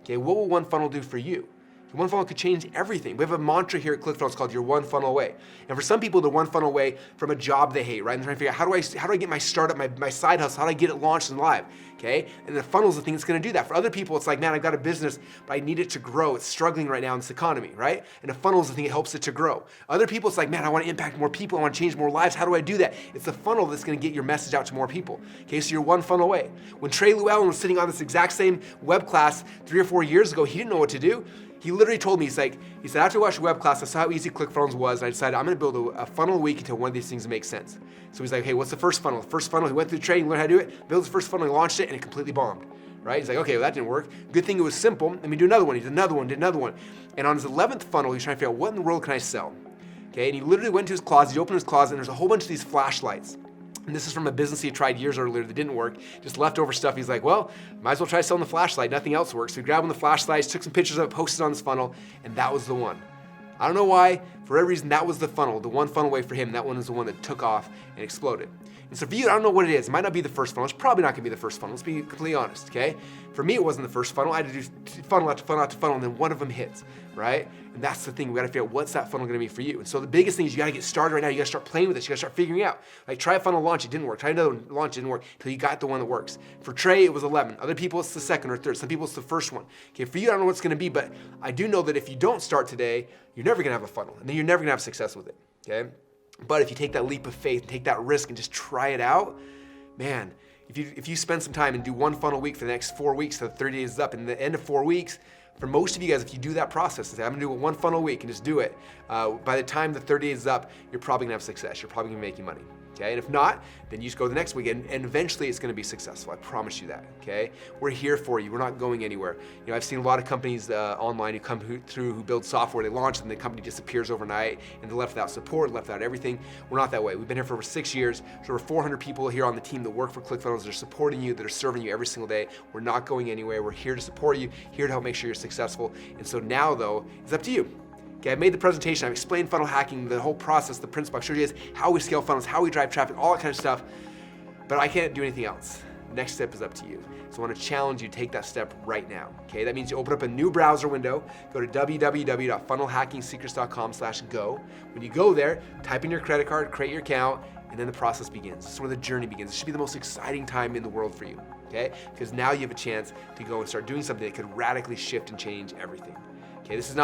Okay? What will one funnel do for you? One funnel could change everything. We have a mantra here at ClickFunnels called "You're one funnel away." And for some people, they're one funnel away from a job they hate, right? And they're trying to figure out how do I get my startup, my side hustle, how do I get it launched and live? Okay? And the funnel is the thing that's gonna do that. For other people, it's like, man, I've got a business, but I need it to grow. It's struggling right now in this economy, right? And the funnel is the thing that helps it to grow. Other people, it's like, man, I wanna impact more people, I wanna change more lives. How do I do that? It's the funnel that's gonna get your message out to more people. Okay, so you're one funnel away. When Trey Llewellyn was sitting on this exact same web class 3 or 4 years ago, he didn't know what to do. He literally told me, he said, after I watched a web class, I saw how easy ClickFunnels was, and I decided I'm gonna build a funnel a week until one of these things makes sense. So he's like, hey, what's the first funnel? The first funnel, he went through training, learned how to do it, built his first funnel, he launched it, and it completely bombed, right? He's like, okay, well, that didn't work. Good thing it was simple. Let me do another one. He did another one, did another one. And on his 11th funnel, he's trying to figure out what in the world can I sell? Okay, and he literally went to his closet, he opened his closet, and there's a whole bunch of these flashlights. And this is from a business he tried years earlier that didn't work, just leftover stuff. He's like, well, might as well try selling the flashlight, nothing else works. So he grabbed one of the flashlights, took some pictures of it, posted it on this funnel, and that was the one. I don't know why, for whatever reason, that was the funnel, the one funnel away for him. That one is the one that took off and exploded. And so for you, I don't know what it is. It might not be the first funnel. It's probably not gonna be the first funnel. Let's be completely honest, okay? For me, it wasn't the first funnel. I had to do funnel after funnel after funnel, and then one of them hits, right? And that's the thing. We gotta figure out what's that funnel gonna be for you. And so the biggest thing is you gotta get started right now. You gotta start playing with this. You gotta start figuring out. Like, try a funnel launch, it didn't work. Try another one, launch, it didn't work, until you got the one that works. For Trey, it was 11. Other people, it's the second or third. Some people, it's the first one. Okay, for you, I don't know what it's gonna be, but I do know that if you don't start today, you're never gonna have a funnel, and then you're never gonna have success with it, okay? But if you take that leap of faith, take that risk, and just try it out, man, if you spend some time and do one funnel a week for the next 4 weeks, so 30 days is up, and at the end of 4 weeks, for most of you guys, if you do that process and say, I'm gonna do one funnel a week and just do it, by the time the 30 days is up, you're probably gonna have success. You're probably gonna be making money. Okay, and if not, then you just go the next week, and eventually it's gonna be successful. I promise you that, okay? We're here for you, we're not going anywhere. You know, I've seen a lot of companies online who come through, who build software, they launch, and the company disappears overnight, and they're left without support, left without everything. We're not that way. We've been here for over 6 years. There's over 400 people here on the team that work for ClickFunnels that are supporting you, that are serving you every single day. We're not going anywhere. We're here to support you, here to help make sure you're successful. And so now, though, it's up to you. Okay, I've made the presentation, I've explained funnel hacking, the whole process, the principle, I've showed you guys how we scale funnels, how we drive traffic, all that kind of stuff, but I can't do anything else. Next step is up to you. So I want to challenge you to take that step right now. Okay, that means you open up a new browser window, go to www.funnelhackingsecrets.com/go. When you go there, type in your credit card, create your account, and then the process begins. This is where the journey begins. This should be the most exciting time in the world for you, okay? Because now you have a chance to go and start doing something that could radically shift and change everything. Okay, this is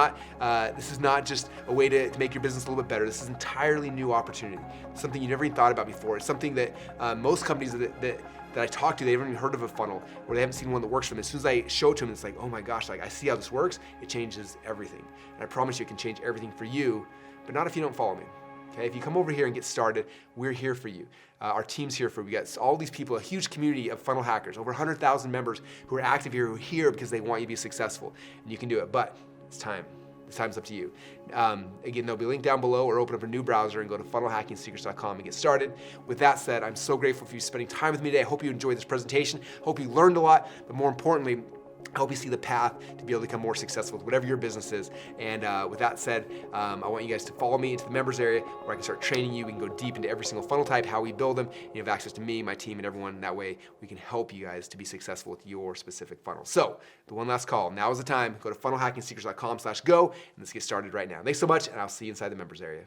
not just a way to make your business a little bit better. This is an entirely new opportunity. It's something you never even thought about before. It's something that most companies that I talk to, they haven't even heard of a funnel, or they haven't seen one that works for them. As soon as I show it to them, it's like, oh my gosh, like I see how this works. It changes everything. And I promise you it can change everything for you, but not if you don't follow me. Okay, if you come over here and get started, we're here for you. Our team's here for you. We got all these people, a huge community of funnel hackers, over 100,000 members who are active here, who are here because they want you to be successful, and you can do it. But it's time. This time's up to you. Again, there'll be a link down below, or open up a new browser and go to funnelhackingsecrets.com and get started. With that said, I'm so grateful for you spending time with me today. I hope you enjoyed this presentation. Hope you learned a lot, but more importantly, I hope you see the path to be able to become more successful with whatever your business is. And with that said, I want you guys to follow me into the members area where I can start training you. We can go deep into every single funnel type, how we build them. You have access to me, my team, and everyone. That way we can help you guys to be successful with your specific funnel. So the one last call, now is the time. Go to funnelhackingsecrets.com/go, and let's get started right now. Thanks so much, and I'll see you inside the members area.